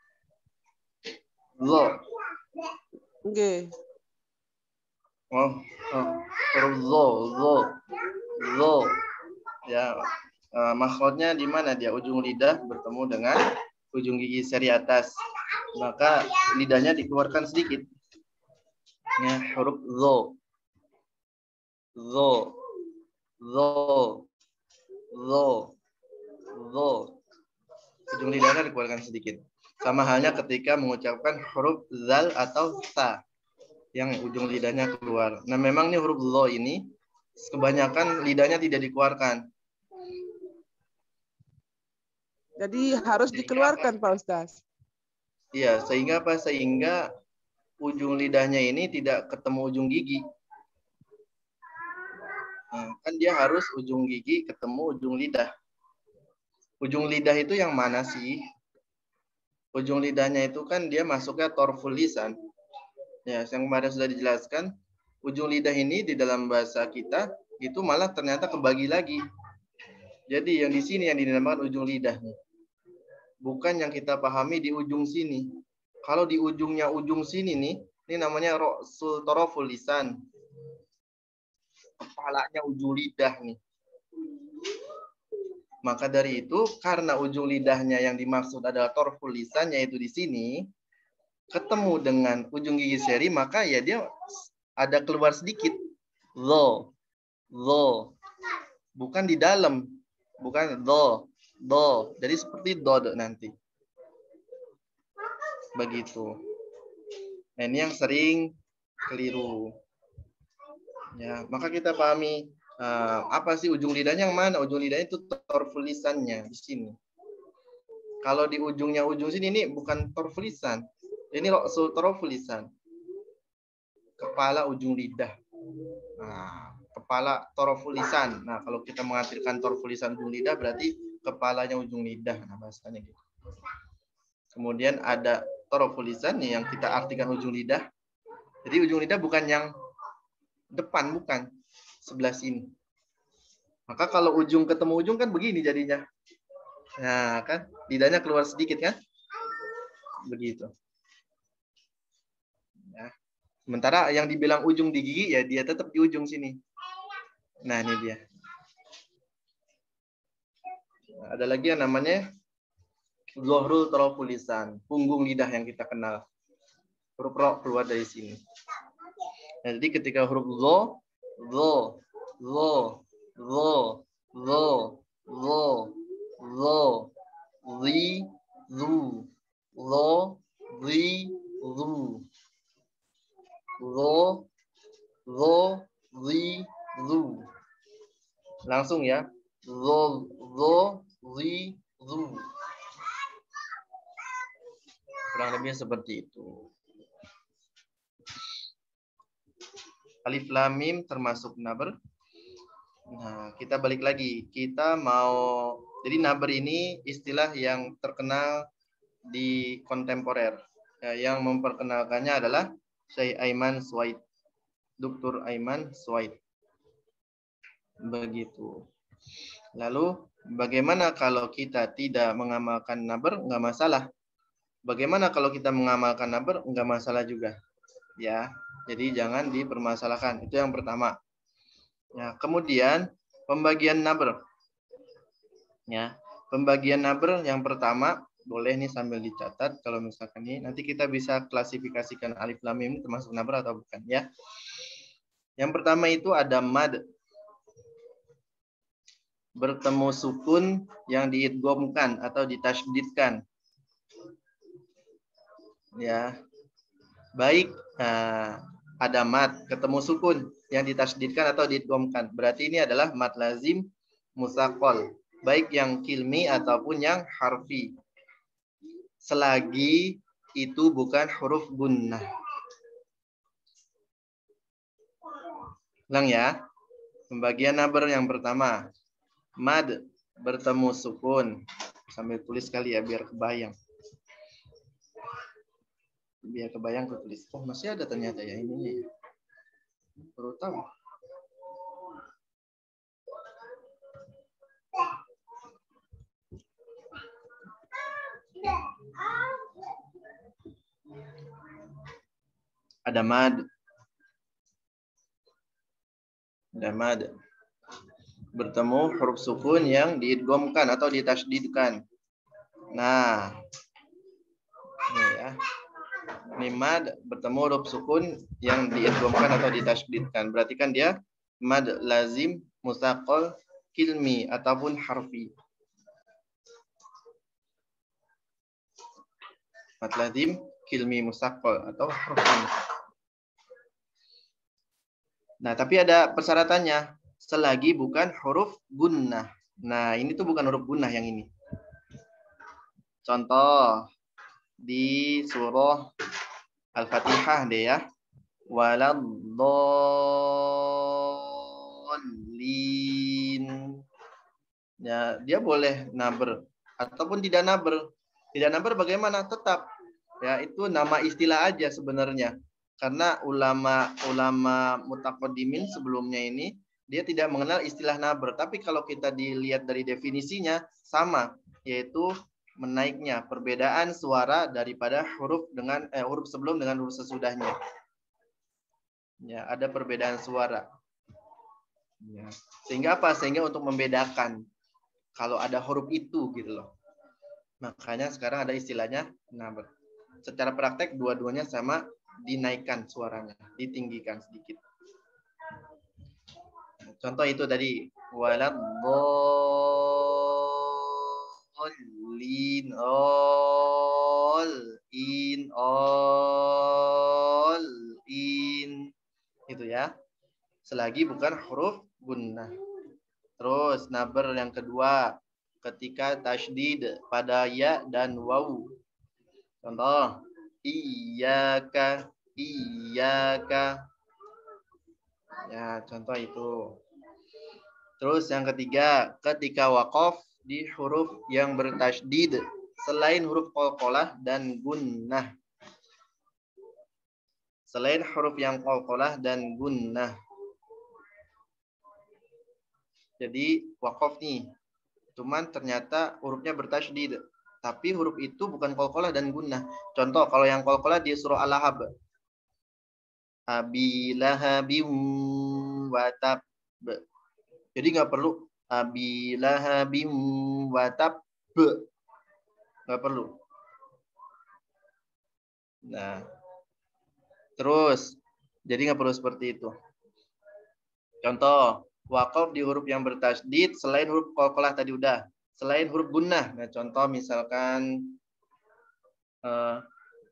Zo. Nggih. Huruf zo. Ya, makhrajnya di mana dia? Ujung lidah bertemu dengan ujung gigi seri atas. Maka lidahnya dikeluarkan sedikit. Ya, huruf zo. Ujung lidahnya dikeluarkan sedikit. Sama halnya ketika mengucapkan huruf zal atau ta yang ujung lidahnya keluar. Nah, memang nih huruf zo ini kebanyakan lidahnya tidak dikeluarkan. Jadi harus dikeluarkan Pak Ustaz. Iya, sehingga apa? Sehingga ujung lidahnya ini tidak ketemu ujung gigi. Nah, kan dia harus ujung gigi ketemu ujung lidah. Ujung lidah itu yang mana sih? Ujung lidahnya itu kan dia masuknya torful lisan. Ya, yang kemarin sudah dijelaskan, ujung lidah ini di dalam bahasa kita itu malah ternyata kebagi lagi. Jadi yang di sini yang dinamakan ujung lidah nih. Bukan yang kita pahami di ujung sini. Kalau di ujung sini nih, ini namanya ra'sul taraful lisan. Kepalanya ujung lidah nih. Maka dari itu, karena ujung lidahnya yang dimaksud adalah taraful lisan, yaitu di sini, ketemu dengan ujung gigi seri, maka ya dia ada keluar sedikit. Lo. Bukan di dalam. Bukan do. Jadi seperti do nanti. Begitu. Nah, ini yang sering keliru. Ya, maka kita pahami apa sih ujung lidahnya yang mana? Ujung lidahnya itu taraful lisannya di sini. Kalau di ujung sini ini bukan taraful lisan. Ini ra'sul taraful lisan. Kepala ujung lidah. Nah, kepala taraful lisan. Nah, kalau kita mengartikan taraful lisan ujung lidah berarti kepalanya ujung lidah. Nah, bahasanya gitu. Kemudian ada taraful lisan yang kita artikan ujung lidah. Jadi ujung lidah bukan yang depan, bukan. Sebelah sini. Maka kalau ujung ketemu ujung kan begini jadinya. Nah, kan lidahnya keluar sedikit kan? Begitu. Ya. Sementara yang dibilang ujung di gigi ya dia tetap di ujung sini. Nah, ini dia. Ada lagi yang namanya zuhrul taraful lisan, punggung lidah yang kita kenal. Huruf ro keluar dari sini. Nah, jadi ketika huruf zo, zi, zu, lo, zi, zu. Zi, zu. Langsung ya. Zi, zu. Kurang lebih seperti itu. Alif lam mim termasuk naber. Nah, kita balik lagi. Kita mau, jadi naber ini istilah yang terkenal di kontemporer. Ya, yang memperkenalkannya adalah Syekh Aiman Suwaid. Dr. Aiman Suwaid. Begitu. Lalu, bagaimana kalau kita tidak mengamalkan naber? Enggak masalah. Bagaimana kalau kita mengamalkan naber? Enggak masalah juga. Ya, jadi jangan dipermasalahkan. Itu yang pertama. Ya, kemudian pembagian naber. Ya, pembagian naber yang pertama boleh nih sambil dicatat kalau misalkan ini nanti kita bisa klasifikasikan alif lam mim termasuk naber atau bukan ya. Yang pertama itu ada mad. Bertemu sukun yang diidghamkan atau ditasydidkan. Ya. Baik ada mad ketemu sukun yang ditasydidkan atau diidghamkan. Berarti ini adalah mad lazim musaqqal, baik yang kilmi ataupun yang harfi. Selagi itu bukan huruf gunnah. Ulang ya. Pembagian naber yang pertama. Mad bertemu sukun. Sambil tulis kali ya biar kebayang. Biar kebayang ke tulis. Oh, masih ada ternyata ya ini. Baru tahu. Ada mad. Ada mad. Bertemu huruf sukun yang diidghamkan atau ditasydidkan. Nah. Ini ya. Ini mad bertemu huruf sukun yang diidghamkan atau ditasydidkan. Berarti kan dia mad lazim musaqqal kilmi ataupun harfi. Mad lazim kilmi musaqqal atau harfi. Nah, tapi ada persyaratannya. Selagi bukan huruf gunnah. Nah, ini tuh bukan huruf gunnah yang ini. Contoh di surah Al-Fatihah deh ya. Waladdallin. Ya, dia boleh naber ataupun tidak naber. Tidak naber bagaimana? Tetap ya, itu nama istilah aja sebenarnya. Karena ulama mutaqaddimin sebelumnya ini dia tidak mengenal istilah naber, tapi kalau kita dilihat dari definisinya sama, yaitu menaiknya, perbedaan suara daripada huruf dengan huruf sebelum dengan huruf sesudahnya. Ya, ada perbedaan suara. Ya. Sehingga apa? Sehingga untuk membedakan kalau ada huruf itu gitu loh. Makanya sekarang ada istilahnya nabar. Secara praktek dua-duanya sama, dinaikkan suaranya, ditinggikan sedikit. Contoh itu tadi waladhdallin, itu ya. Selagi bukan huruf gunnah. Terus nabar yang kedua ketika tasydid pada ya dan waw. Contoh iyyaka, iyyaka. Ya, contoh itu. Terus yang ketiga, ketika waqaf di huruf yang bertasydid selain huruf qalqalah dan gunnah. Selain huruf yang qalqalah dan gunnah. Jadi waqaf nih. Cuman ternyata hurufnya bertasydid. Tapi huruf itu bukan qalqalah dan gunnah. Contoh kalau yang qalqalah di surah Al-Lahab. Abi lahabim wa tab. Jadi nggak perlu abi lahabim wa tab. Nggak perlu. Nah, terus jadi nggak perlu seperti itu. Contoh waqaf di huruf yang bertasydid selain huruf qalqalah tadi udah. Selain huruf gunnah. Nah, contoh misalkan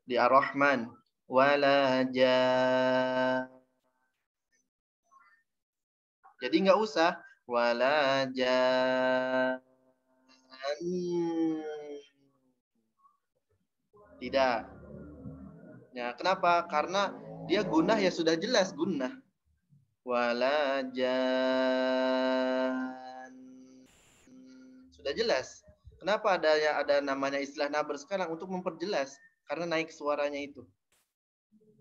di Ar-Rahman wala ja. Jadi nggak usah wala ja. Tidak. Ya, kenapa? Karena dia gunnah ya sudah jelas gunnah. Wala jan. Sudah jelas. Kenapa ada namanya istilah nabar sekarang untuk memperjelas karena naik suaranya itu.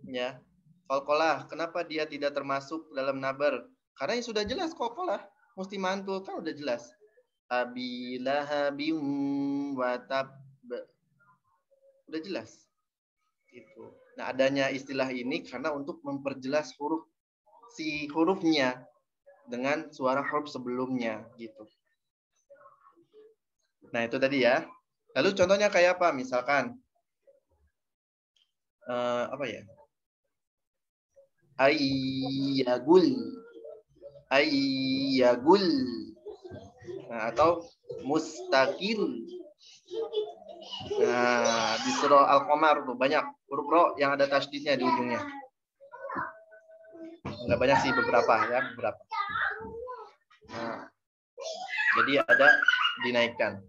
Ya. Qalqalah, kenapa dia tidak termasuk dalam nabar? Karena yang sudah jelas qalqalah, mesti mantul kan udah jelas. Abi lahabim wa tab. Udah jelas. Itu. Nah, adanya istilah ini karena untuk memperjelas hurufnya dengan suara huruf sebelumnya gitu. Nah, itu tadi ya. Lalu contohnya kayak apa? Misalkan apa ya? Ayyagul. Ayyagul. Nah, atau mustaqil. Nah, di surah Al-Qamar tuh banyak huruf ro yang ada tasydidnya di ujungnya. Enggak banyak sih, beberapa ya, beberapa. Nah, jadi ada dinaikkan.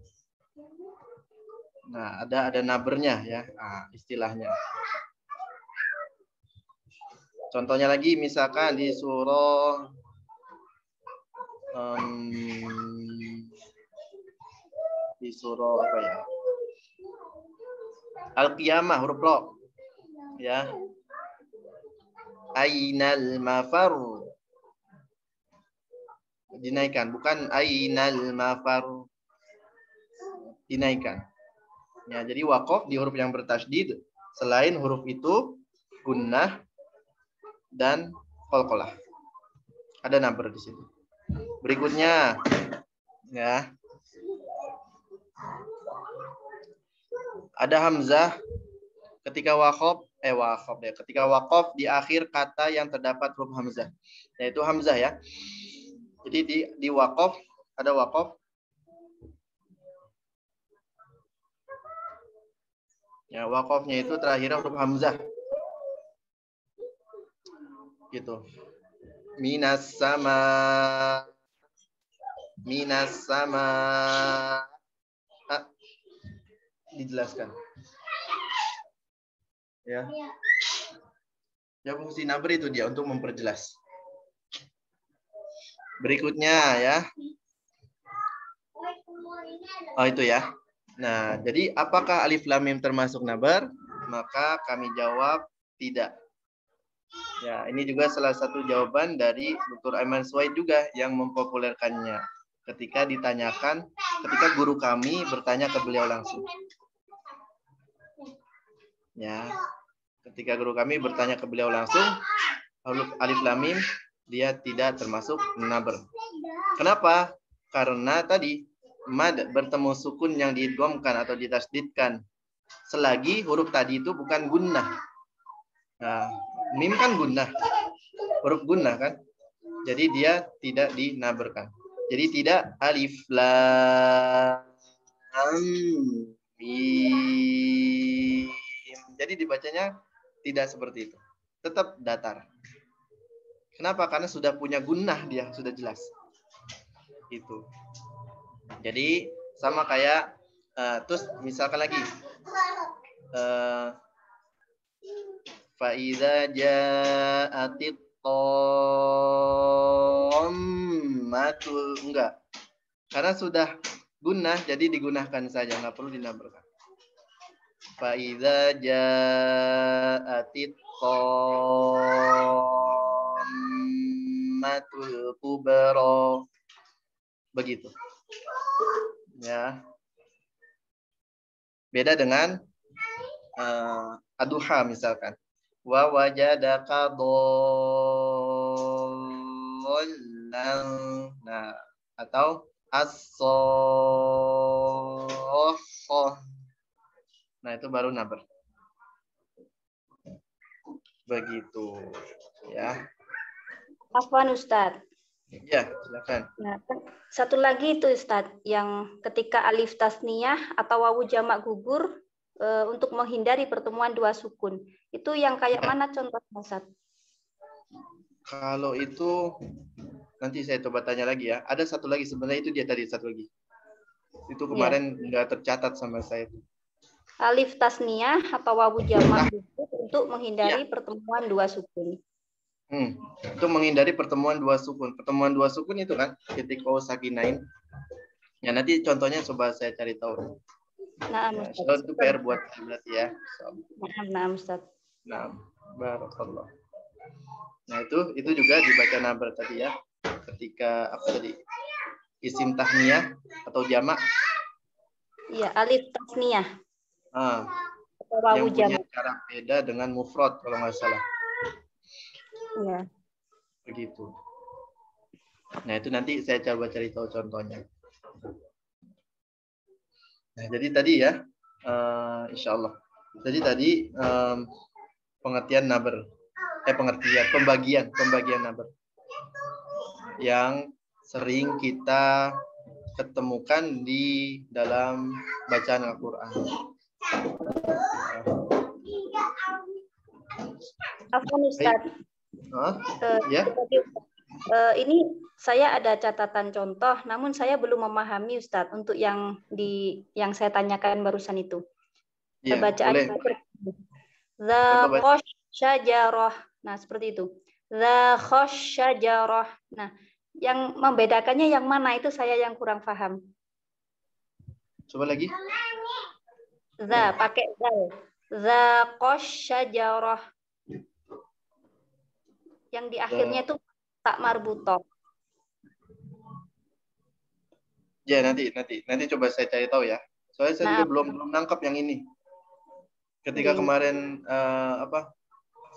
Nah, ada nabernya ya, istilahnya. Contohnya lagi misalkan di surah apa ya? Al-Qiyamah huruf ro. Ya. Ainal mafar. Dinaikkan, bukan ainal mafar. Dinaikkan. Ya, jadi waqaf di huruf yang bertasydid selain huruf itu gunnah dan qalqalah. Ada nabar di situ. Berikutnya ya. Ada hamzah ketika ketika waqaf di akhir kata yang terdapat huruf hamzah. Yaitu hamzah ya. Jadi di waqaf ada waqaf. Ya, waqafnya itu terakhir huruf hamzah. Gitu. Minas sama dijelaskan. Ya. Ya, fungsi nabar itu dia untuk memperjelas. Berikutnya ya. Oh, itu ya. Nah, jadi apakah alif lam mim termasuk nabar? Maka kami jawab tidak. Ya, ini juga salah satu jawaban dari Dr. Ayman Suwaid juga yang mempopulerkannya. ketika ditanyakan, ketika guru kami bertanya ke beliau langsung. Ya, ketika guru kami bertanya ke beliau langsung, huruf alif lam mim dia tidak termasuk naber. Kenapa? Karena tadi mad bertemu sukun yang diidghamkan atau ditasdidkan selagi huruf tadi itu bukan gunnah. Nah, mim kan gunnah, huruf gunnah kan, jadi dia tidak dinaberkan. Jadi tidak alif lam mim. Jadi dibacanya tidak seperti itu, tetap datar. Kenapa? Karena sudah punya gunnah, dia sudah jelas. Itu. Jadi sama kayak terus misalkan lagi faida ja'atit tammatul, enggak. Karena sudah gunnah jadi digunakan saja, enggak perlu dinaberkan. Faida ja'atit tammatul kubra. Begitu. Ya. Beda dengan ad-duha misalkan. Wa wajadaka dhallan. Nah, atau as-sohh. Nah, itu baru naber. Begitu. Ya. Afwan Ustadz. Ya, silakan. Nah, satu lagi itu Ustadz, yang ketika alif tasniyah atau wawu jamak gugur untuk menghindari pertemuan dua sukun. Itu yang kayak mana contohnya Ustadz? Kalau itu nanti saya coba tanya lagi ya. Ada satu lagi sebenarnya, itu dia tadi satu lagi. Itu kemarin nggak tercatat sama saya. Alif tasniyah atau wawu jamak gugur untuk menghindari pertemuan dua sukun. Untuk menghindari pertemuan dua sukun. Pertemuan dua sukun itu kan ketika sakinain. Ya nanti contohnya coba saya cari tahu. Nah, ya, itu PR buat berarti ya. Nah, Ustaz. Nah, barakallah. Nah, itu juga dibaca nabar tadi ya. Ketika apa tadi? Isim tahniyah atau jamak. Iya, alif tasniyah. Yang punya cara beda dengan mufrad kalau nggak salah. Iya. Begitu. Nah, itu nanti saya coba cari tahu contohnya. Nah, jadi tadi ya, insya Allah. Jadi tadi pengertian naber, pembagian naber yang sering kita ketemukan di dalam bacaan Al-Quran. Afwan Ustaz. Ya. Ini saya ada catatan contoh, namun saya belum memahami Ustaz untuk yang saya tanyakan barusan itu. Ya, bacaan Zakhosh syajarah. Nah, seperti itu. Zakhosh syajarah. Nah, yang membedakannya yang mana itu saya yang kurang paham. Coba lagi. Pakai zal. Zakhosh syajarah. Yang di akhirnya itu tak marbutoh. Ya, nanti coba saya cari tahu ya. Soalnya saya juga belum nangkap yang ini. Ketika kemarin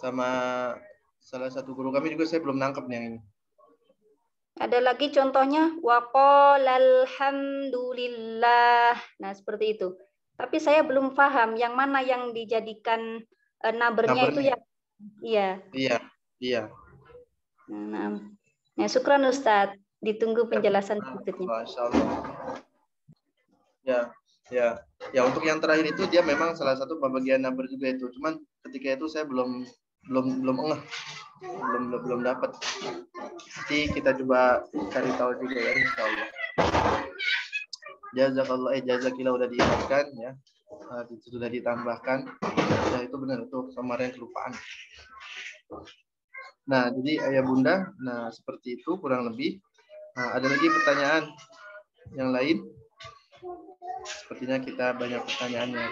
sama salah satu guru kami juga saya belum nangkap yang ini. Ada lagi contohnya waqalal hamdulillah. Nah, seperti itu. Tapi saya belum paham yang mana yang dijadikan nabernya itu yang Iya. Nah, syukran Ustaz. Ditunggu penjelasan berikutnya. Masya Allah. Ya, untuk yang terakhir itu dia memang salah satu pembagian naber juga itu. Cuman ketika itu saya belum ngeh. Belum dapat. Nanti kita coba cari tahu juga ya, insya Allah. Jazakillah udah diingatkan ya. Sudah ditambahkan. Ya, itu benar, itu kemarin kelupaan. Nah, jadi ayah bunda, nah seperti itu kurang lebih. Nah, ada lagi pertanyaan yang lain? Sepertinya kita banyak pertanyaannya.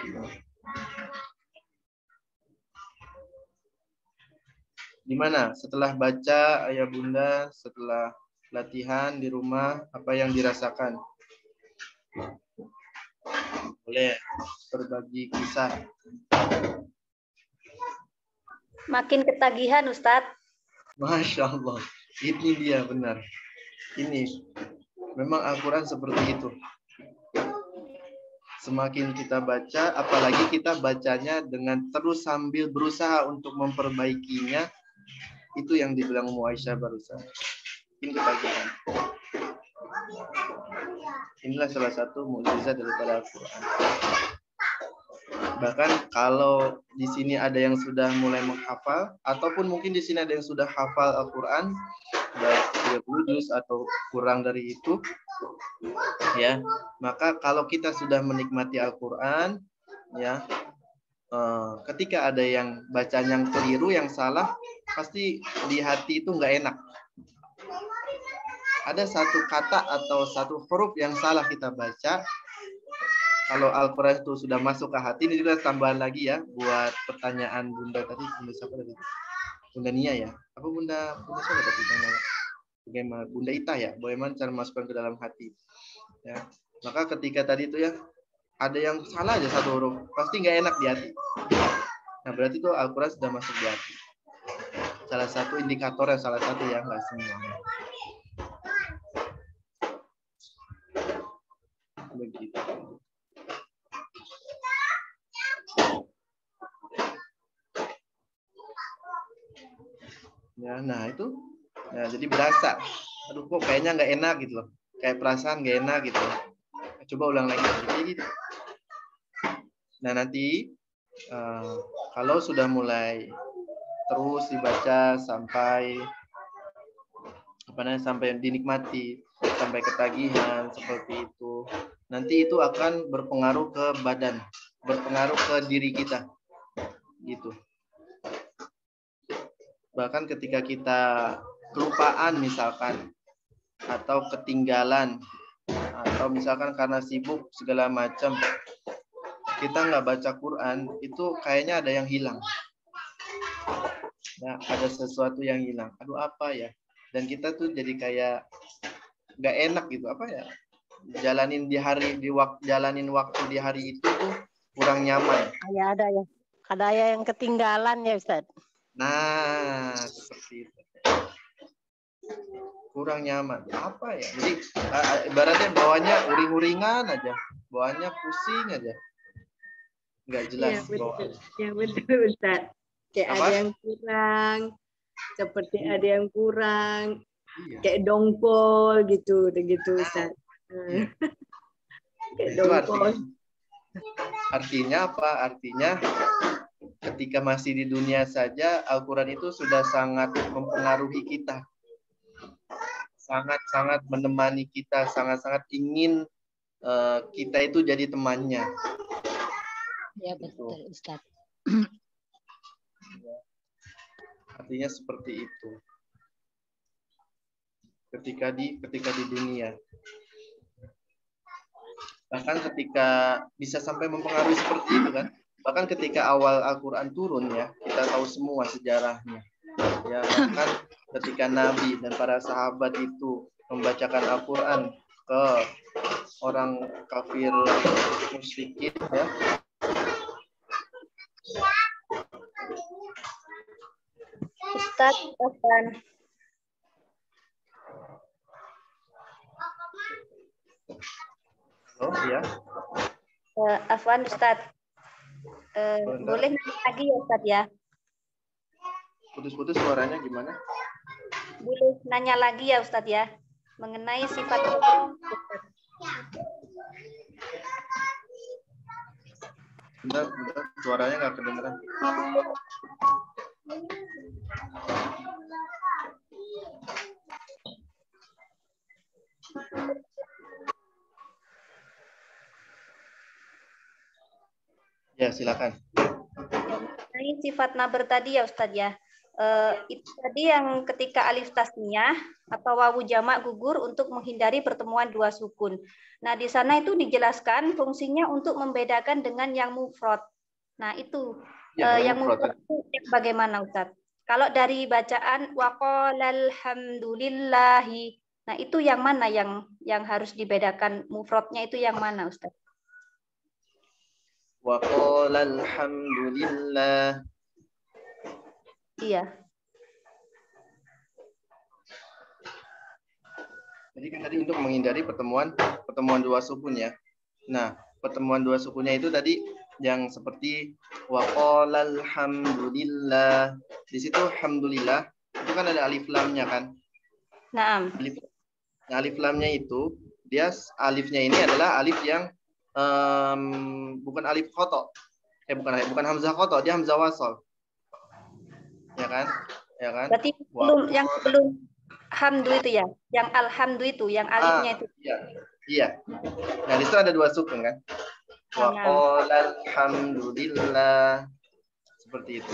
Gimana? Setelah baca ayah bunda, setelah latihan di rumah, apa yang dirasakan. Boleh berbagi kisah. Makin ketagihan, Ustadz. Masya Allah, ini dia benar. Ini memang Al-Quran seperti itu. Semakin kita baca, apalagi kita bacanya dengan terus sambil berusaha untuk memperbaikinya, itu yang dibilang Ummu Aisyah barusan. Ini ketagihan. Inilah salah satu mukjizat daripada Al-Quran. Bahkan kalau di sini ada yang sudah mulai menghafal, ataupun mungkin di sini ada yang sudah hafal Al-Quran, baik 30 juz atau kurang dari itu, ya, maka kalau kita sudah menikmati Al-Quran, ya, ketika ada yang bacanya yang keliru, yang salah, pasti di hati itu nggak enak. Ada satu kata atau satu huruf yang salah kita baca. Kalau Al-Quran itu sudah masuk ke hati, ini juga tambahan lagi ya buat pertanyaan Bunda tadi. Bunda siapa tadi? Bunda Nia ya? Apa Bunda siapa tadi? Bagaimana? Bunda Ita ya? Bagaimana cara masukkan ke dalam hati? Ya. Maka ketika tadi itu ya, ada yang salah aja satu huruf, pasti nggak enak di hati. Nah berarti itu Al-Quran sudah masuk di hati. Salah satu indikatornya, salah satu ya, nggak semuanya. Begitu. Ya, nah itu, nah jadi berasa, aduh kok kayaknya nggak enak gitu loh, kayak perasaan nggak enak gitu. Coba ulang lagi, gitu. Nah nanti kalau sudah mulai terus dibaca sampai sampai dinikmati, sampai ketagihan seperti itu, nanti itu akan berpengaruh ke badan, berpengaruh ke diri kita, gitu. Bahkan ketika kita kelupaan misalkan, atau ketinggalan, atau misalkan karena sibuk segala macam, kita nggak baca Quran, itu kayaknya ada yang hilang. Nah, ada sesuatu yang hilang. Aduh apa ya? Dan kita tuh jadi kayak nggak enak gitu, apa ya? Jalanin waktu di hari itu tuh kurang nyaman. Kayak ada yang ketinggalan ya Ustaz. Nah, seperti itu. Kurang nyaman. Apa ya? Jadi ibaratnya bawahnya uring-uringan aja. Bawahnya pusing aja. Nggak jelas. Ya betul Ustaz. Kayak apa? Ada yang kurang. Seperti ada yang kurang. Iya. Kayak dongkol gitu Ustaz. Iya. Kayak dongkol. Artinya apa? Artinya ketika masih di dunia saja, Al-Quran itu sudah sangat mempengaruhi kita. Sangat-sangat menemani kita, sangat-sangat ingin kita itu jadi temannya. Ya betul Ustaz. Artinya seperti itu. Ketika di dunia. Bahkan ketika bisa sampai mempengaruhi seperti itu kan. Bahkan ketika awal Al-Quran turun ya, kita tahu semua sejarahnya. Ya, bahkan ketika Nabi dan para sahabat itu membacakan Al-Quran ke orang kafir musyrikin ya. Ustaz, Afwan. Oh iya. Afwan Ustaz. Boleh lagi ya Ustaz ya? Putus-putus suaranya gimana? Boleh nanya lagi ya Ustaz ya? Mengenai sifat Bentar, suaranya nggak kedengeran. Ya, silakan. Ini sifat naber tadi ya Ustadz ya. Itu tadi yang ketika alif tasniyah atau wawu jamak gugur untuk menghindari pertemuan dua sukun. Nah, di sana itu dijelaskan fungsinya untuk membedakan dengan yang mufrad. Nah, itu ya, yang mufrad itu bagaimana Ustadz? Kalau dari bacaan waqalal hamdulillahi Nah, itu yang mana yang harus dibedakan mufradnya itu yang mana, Ustaz? Wa qala alhamdulillah. Iya. Jadi kan tadi untuk menghindari pertemuan dua sukun ya. Nah, pertemuan dua sukunnya itu tadi yang seperti wa qala alhamdulillah. Di situ alhamdulillah itu kan ada alif lamnya kan? Naam. Alif lamnya itu dia alifnya ini adalah alif yang bukan alif khoto. Bukan hamzah khoto, dia hamzah wasol. Ya kan? Ya kan? Berarti yang belum hamdu itu ya, yang alhamdu itu, yang alifnya itu. Iya. Nah, di situ ada dua sukun kan? Wa qala alhamdulillah. Seperti itu.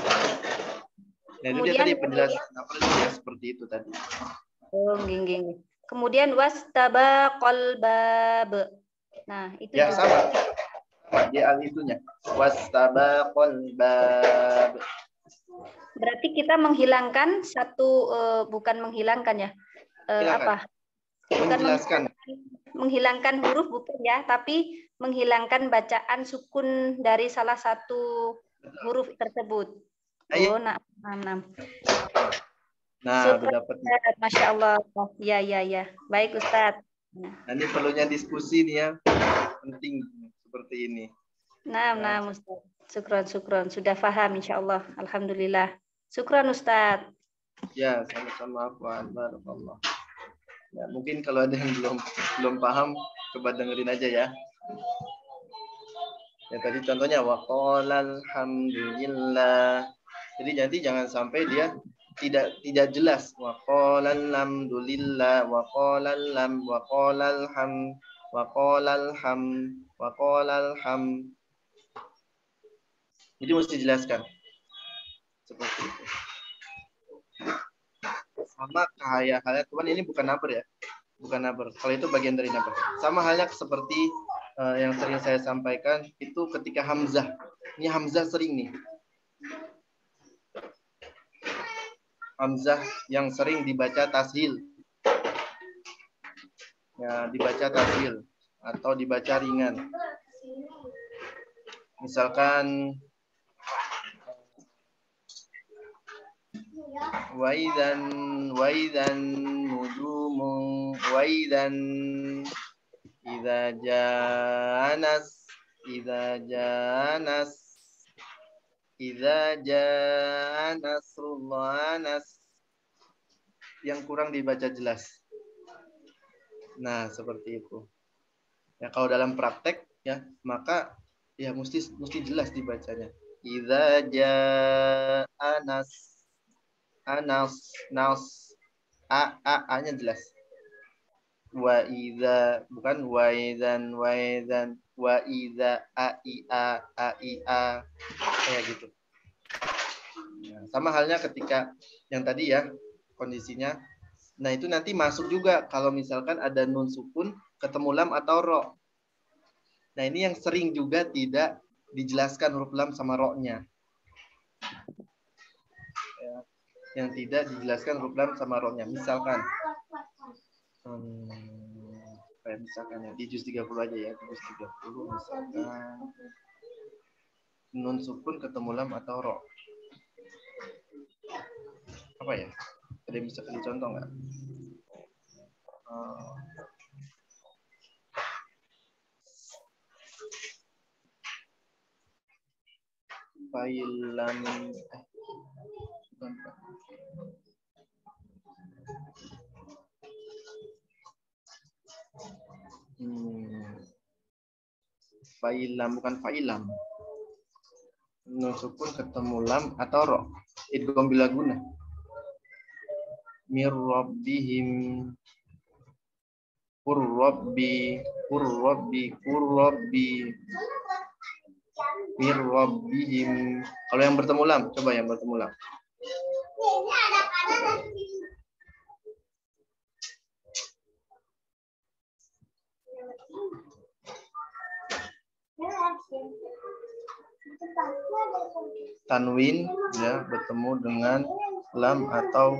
Nah, itu dia tadi penjelasan kenapa dia seperti itu tadi. Oh, gini. Kemudian wastabaqal bab. Nah, itu ya, juga. Sama. Dia alifnya. Wastabaqal bab. Berarti kita menghilangkan satu, bukan menghilangkan ya. Apa? Bukan menghilangkan huruf bukan ya, tapi menghilangkan bacaan sukun dari salah satu huruf tersebut. Oh, nah. Nah, dapat. Masya Allah. Ya. Baik, Ustadz. Nanti perlunya diskusi nih ya. Penting seperti ini. Nah, Ustadz. Syukron. Sudah paham insya Allah. Alhamdulillah. Syukron, Ustadz. Ya, sama-sama. Barakallah. Ya, mungkin kalau ada yang belum paham, coba dengerin aja ya. Ya tadi contohnya wa qala alhamdulillah. Jadi nanti jangan sampai dia tidak jelas. Wa qala alhamdulillah, wa qala alham, wa qala alham, wa qala alham, wa qala alham. Jadi mesti dijelaskan. Seperti itu. Sama kayak halnya, cuman ini bukan naber ya. Bukan naber. Kalau itu bagian dari naber. Sama halnya seperti yang sering saya sampaikan itu ketika hamzah. Ini hamzah sering nih. Hamzah yang sering dibaca tashil. Ya, dibaca tashil atau dibaca ringan. Misalkan waidan nujumu waidan idza jaa nasrullah yang kurang dibaca jelas. Nah, seperti itu. Ya, kalau dalam praktek ya, maka ya mesti jelas dibacanya. Idza jaa nas a-nya jelas. Wa idza bukan waidan wa idza a kayak gitu. Nah, sama halnya ketika yang tadi ya kondisinya. Nah, itu nanti masuk juga kalau misalkan ada nun sukun ketemu lam atau ro. Nah, ini yang sering juga tidak dijelaskan huruf lam sama ro-nya. Ya, yang tidak dijelaskan huruf lam sama ro-nya. Misalkan misalkan ya di juz 30 aja ya, di juz 30 misalkan nun sukun ketemu lam atau ro. Apa ya? Ada yang bisa kasih contoh nggak? Failam Failam bukan failam. Nun sukun ketemu lam atau ro. Idgham bila guna. Mir rabbihim Qurrabbi mir rabbihim. Kalau yang bertemu lam, coba yang bertemu lam. Tanwin ya bertemu dengan lam atau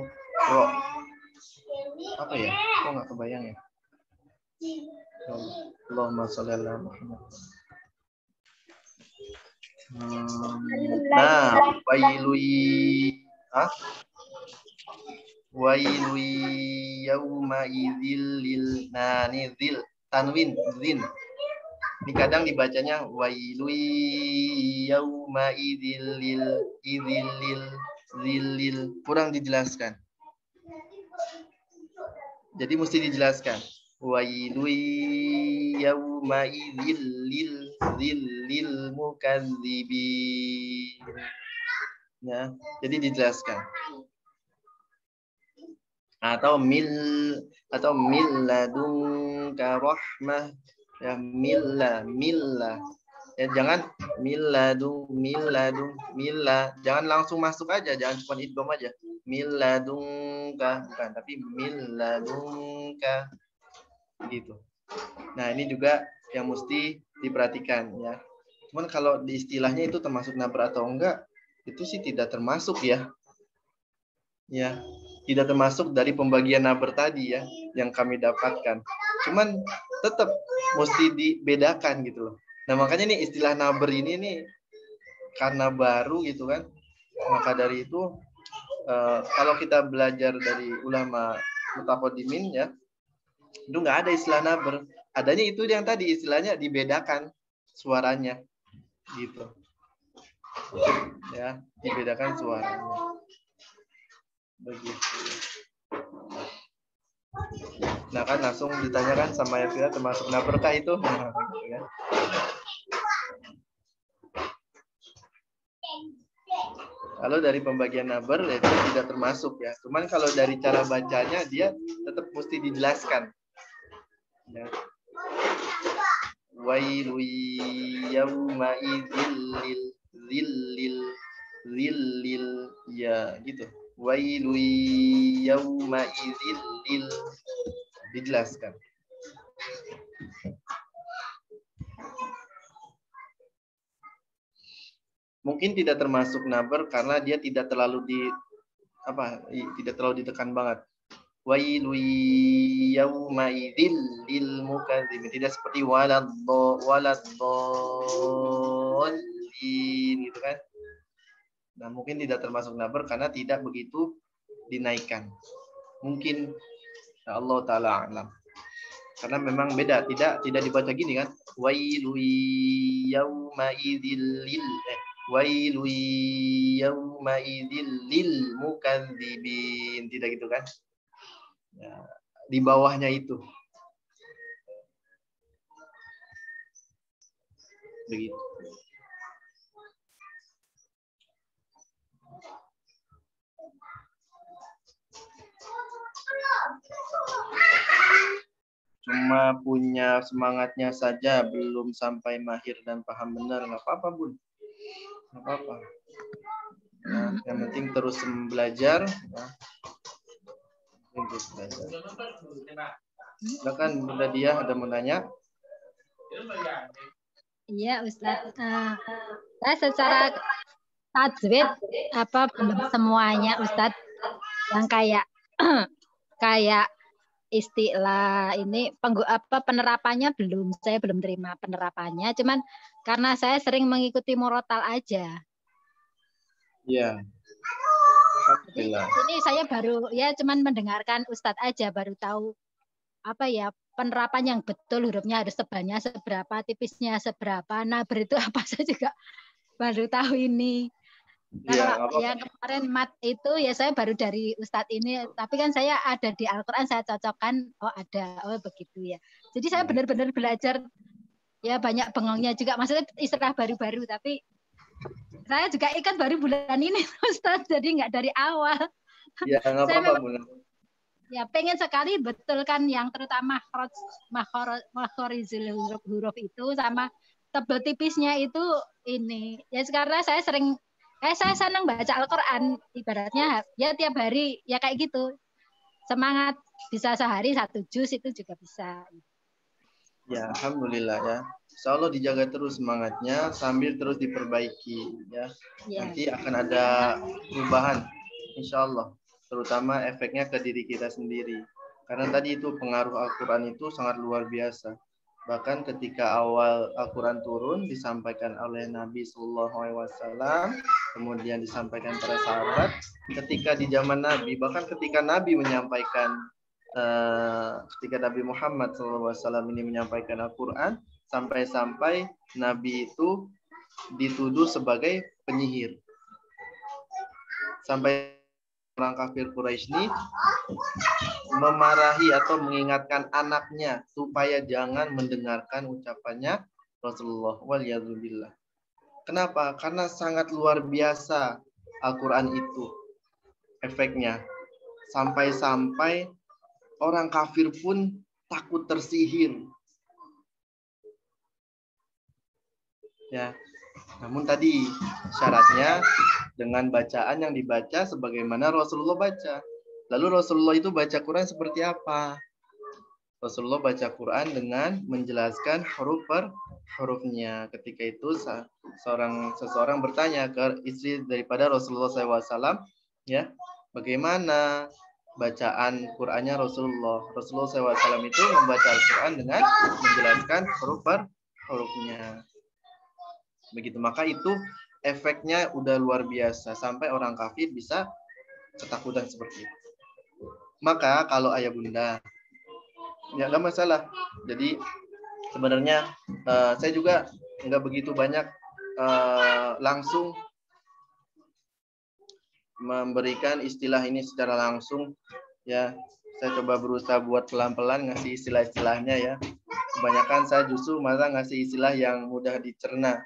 ro. Apa ya? Kok nggak kebayang ya? Allahumma sholli ala Muhammad. Nah, wailu yauma idzil lil. Nah, ini zil tanwin zin. Ini kadang dibacanya wailu yauma idzil lil. Kurang dijelaskan. Jadi mesti dijelaskan. Wailu yauma idzil lil mukadzibin. Ya, jadi dijelaskan. Atau mil ladunka rahmah. Ya, milla. Ya, jangan milla. Jangan langsung masuk aja, jangan cuma idgham aja. Milladunka, bukan, tapi milladunka gitu. Nah, ini juga yang mesti diperhatikan ya. Cuman kalau di istilahnya itu termasuk nabr atau enggak, itu sih tidak termasuk ya. Ya, tidak termasuk dari pembagian nabr tadi ya yang kami dapatkan. Cuman tetap mesti dibedakan gitu loh. Nah, makanya nih istilah nabr ini nih karena baru gitu kan. Maka dari itu kalau kita belajar dari ulama mutaqaddimin ya, itu nggak ada istilah nabr. Adanya itu yang tadi istilahnya dibedakan suaranya gitu. Ya, dibedakan suaranya. Begitu. Nah, kan langsung ditanyakan sama Yafira termasuk nabr-kah itu? Nah, gitu kan. Kalau dari pembagian nabr itu tidak termasuk ya. Cuman kalau dari cara bacanya dia tetap mesti dijelaskan. Ya. Wailu yauma idzil lil ya gitu. Wailu yauma idzil dijelaskan. Mungkin tidak termasuk nabr karena dia tidak terlalu tidak terlalu ditekan banget. Wailu yauma idzil lil mukadzibin, tidak seperti waladdallin gitu kan. Nah, mungkin tidak termasuk nabr karena tidak begitu dinaikkan. Mungkin Allah taala alam. Karena memang beda, tidak dibaca gini kan. Wailu yauma idzil wailu yauma idzil lil mukadzibin, tidak gitu kan? Ya, di bawahnya itu. Begitu. Cuma punya semangatnya saja, belum sampai mahir dan paham benar. Nggak apa-apa, Bun. Nggak apa-apa. Ya, yang penting terus belajar. Ya. Terus belajar. Silakan Bunda Dia ada mau nanya? Iya, Ustaz. Saya secara tajwid belum semuanya, Ustaz. Yang kayak istilah ini penerapannya belum, saya belum terima penerapannya, cuman karena saya sering mengikuti murotal aja. Iya. Ini saya baru ya cuman mendengarkan Ustadz aja, baru tahu penerapan yang betul, hurufnya harus tebalnya seberapa, tipisnya seberapa, nabr itu apa, saya juga baru tahu ini. Nah, kalau yang kemarin mat itu ya saya baru dari Ustadz ini, tapi kan saya ada di Al-Quran, saya cocokkan, begitu ya. Jadi saya benar-benar belajar, ya banyak bengongnya juga, maksudnya istilah baru-baru, tapi saya juga ikut baru bulan ini Ustadz, jadi nggak dari awal. Ya nggak apa-apa, Bu. Ya pengen sekali betulkan yang terutama makhorizul huruf itu sama tebel tipisnya itu ini. Ya sekarang saya saya senang baca Al-Quran, ibaratnya ya tiap hari ya kayak gitu. Semangat bisa sehari 1 juz itu juga bisa. Ya, alhamdulillah ya. Insya Allah dijaga terus semangatnya sambil terus diperbaiki ya. Nanti akan ada perubahan insya Allah, terutama efeknya ke diri kita sendiri Karena tadi itu pengaruh Al-Quran itu sangat luar biasa. Bahkan ketika awal Al-Quran turun disampaikan oleh Nabi SAW, kemudian disampaikan para sahabat. Ketika di zaman Nabi, bahkan ketika Nabi menyampaikan, ketika Nabi Muhammad SAW ini menyampaikan Al-Quran, sampai-sampai Nabi itu dituduh sebagai penyihir. Sampai orang kafir Quraisy ini memarahi atau mengingatkan anaknya supaya jangan mendengarkan ucapannya Rasulullah waliyadzubillah. Kenapa? Karena sangat luar biasa Al-Quran itu efeknya. Sampai-sampai orang kafir pun takut tersihir. Ya. Namun tadi syaratnya dengan bacaan yang dibaca sebagaimana Rasulullah baca. Lalu Rasulullah itu baca Quran seperti apa? Rasulullah baca Quran dengan menjelaskan huruf per hurufnya. Ketika itu seseorang bertanya ke istri daripada Rasulullah SAW, ya, bagaimana bacaan Qurannya Rasulullah? Rasulullah SAW itu membaca Al-Quran dengan menjelaskan huruf per hurufnya. Begitu, maka itu efeknya udah luar biasa sampai orang kafir bisa ketakutan seperti itu. Maka kalau ayah bunda, ya nggak masalah. Jadi sebenarnya saya juga nggak begitu banyak langsung memberikan istilah ini secara langsung. Ya, saya coba berusaha buat pelan-pelan ngasih istilah-istilahnya ya. Kebanyakan saya justru malah ngasih istilah yang mudah dicerna.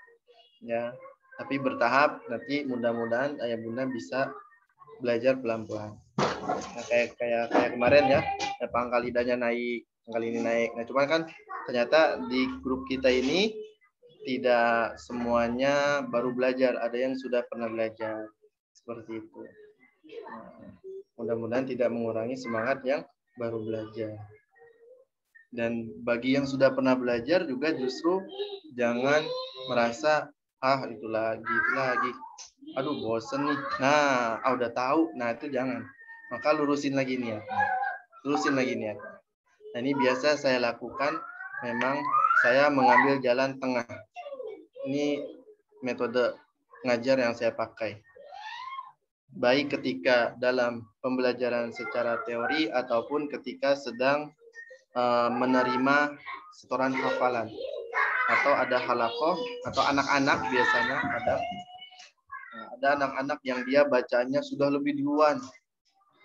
Ya, tapi bertahap, nanti mudah-mudahan ayah bunda bisa belajar pelan-pelan. Nah, kayak kemarin ya, pangkal lidahnya naik, pangkal ini naik. Nah, cuman kan ternyata di grup kita ini tidak semuanya baru belajar, ada yang sudah pernah belajar seperti itu. Nah, mudah-mudahan tidak mengurangi semangat yang baru belajar. Dan bagi yang sudah pernah belajar juga justru jangan merasa itu lagi. Aduh, bosen nih. Nah, udah tahu. Nah, itu jangan. Maka lurusin lagi niat. Nah, ini biasa saya lakukan. Memang saya mengambil jalan tengah. Ini metode ngajar yang saya pakai. Baik ketika dalam pembelajaran secara teori ataupun ketika sedang menerima setoran hafalan. Atau ada halakoh atau anak-anak biasanya ada anak-anak yang dia bacanya sudah lebih duluan,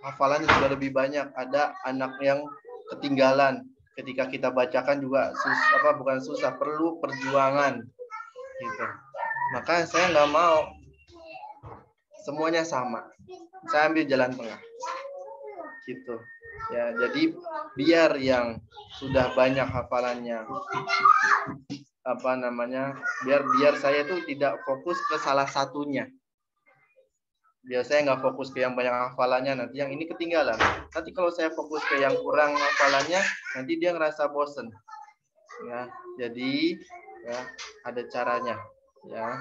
hafalannya sudah lebih banyak. Ada anak yang ketinggalan, ketika kita bacakan juga bukan susah, perlu perjuangan gitu. Maka saya nggak mau semuanya sama, saya ambil jalan tengah gitu ya. Jadi biar yang sudah banyak hafalannya biar saya itu tidak fokus ke salah satunya. Biar saya nggak fokus ke yang banyak hafalannya, nanti yang ini ketinggalan. Nanti kalau saya fokus ke yang kurang hafalannya, nanti dia ngerasa bosen. Ya, jadi ya ada caranya. Ya,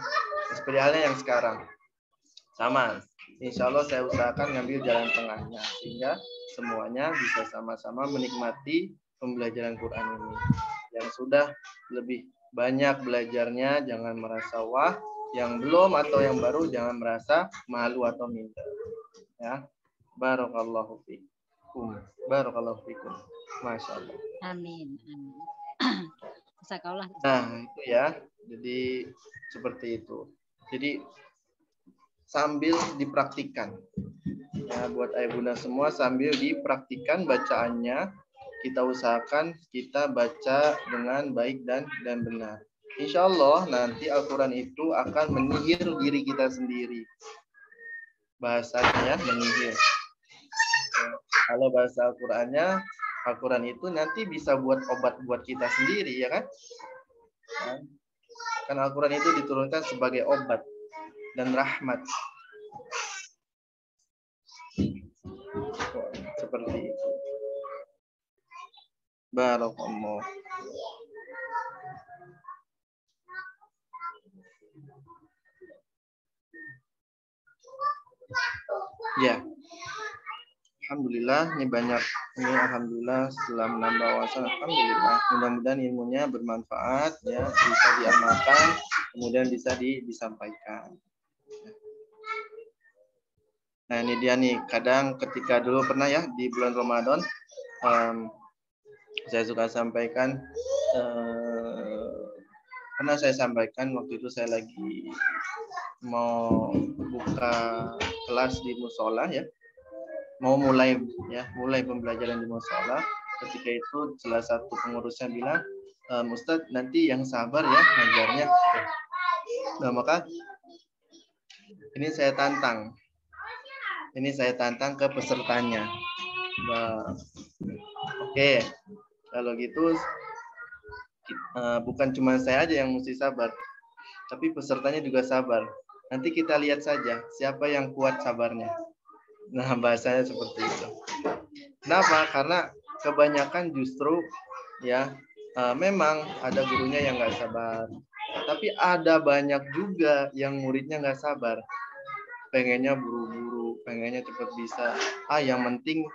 seperti halnya yang sekarang. Sama, insya Allah saya usahakan ngambil jalan tengahnya sehingga semuanya bisa sama-sama menikmati pembelajaran Quran ini. Yang sudah lebih banyak belajarnya jangan merasa wah, yang belum atau yang baru jangan merasa malu atau minder. Ya, barakallahu fikum. Barakallahu fikum. Masya Allah. Amin. Jazakallah. Nah, itu ya. Jadi seperti itu. Jadi sambil dipraktikkan. Ya, buat ayah bunda semua sambil dipraktikkan bacaannya. Kita usahakan kita baca dengan baik dan benar. Insya Allah nanti Al-Quran itu akan menyihir diri kita sendiri. Bahasanya menyihir. Kalau bahasa Al-Qurannya, Al-Quran itu nanti bisa buat obat buat kita sendiri, ya kan? Karena Al-Quran itu diturunkan sebagai obat dan rahmat. Seperti itu. Barakallah. Ya. Alhamdulillah, ini banyak. Ini alhamdulillah setelah menambah wawasan, alhamdulillah. Mudah-mudahan ilmunya bermanfaat, ya, bisa diamalkan, kemudian bisa disampaikan. Nah, ini dia nih. Kadang ketika dulu pernah ya di bulan Ramadan, saya suka sampaikan. Pernah saya sampaikan waktu itu saya lagi mau buka kelas di musola ya. Mau mulai pembelajaran di musola. Ketika itu salah satu pengurusnya bilang, Ustadz nanti yang sabar ya ngajarnya. Nah, maka ini saya tantang ke pesertanya. Nah, oke, kalau gitu bukan cuma saya aja yang mesti sabar, tapi pesertanya juga sabar. Nanti kita lihat saja siapa yang kuat sabarnya. Nah, bahasanya seperti itu. Kenapa? Karena kebanyakan justru ya memang ada gurunya yang nggak sabar, tapi ada banyak juga yang muridnya nggak sabar, pengennya buru-buru, pengennya cepat bisa. Yang penting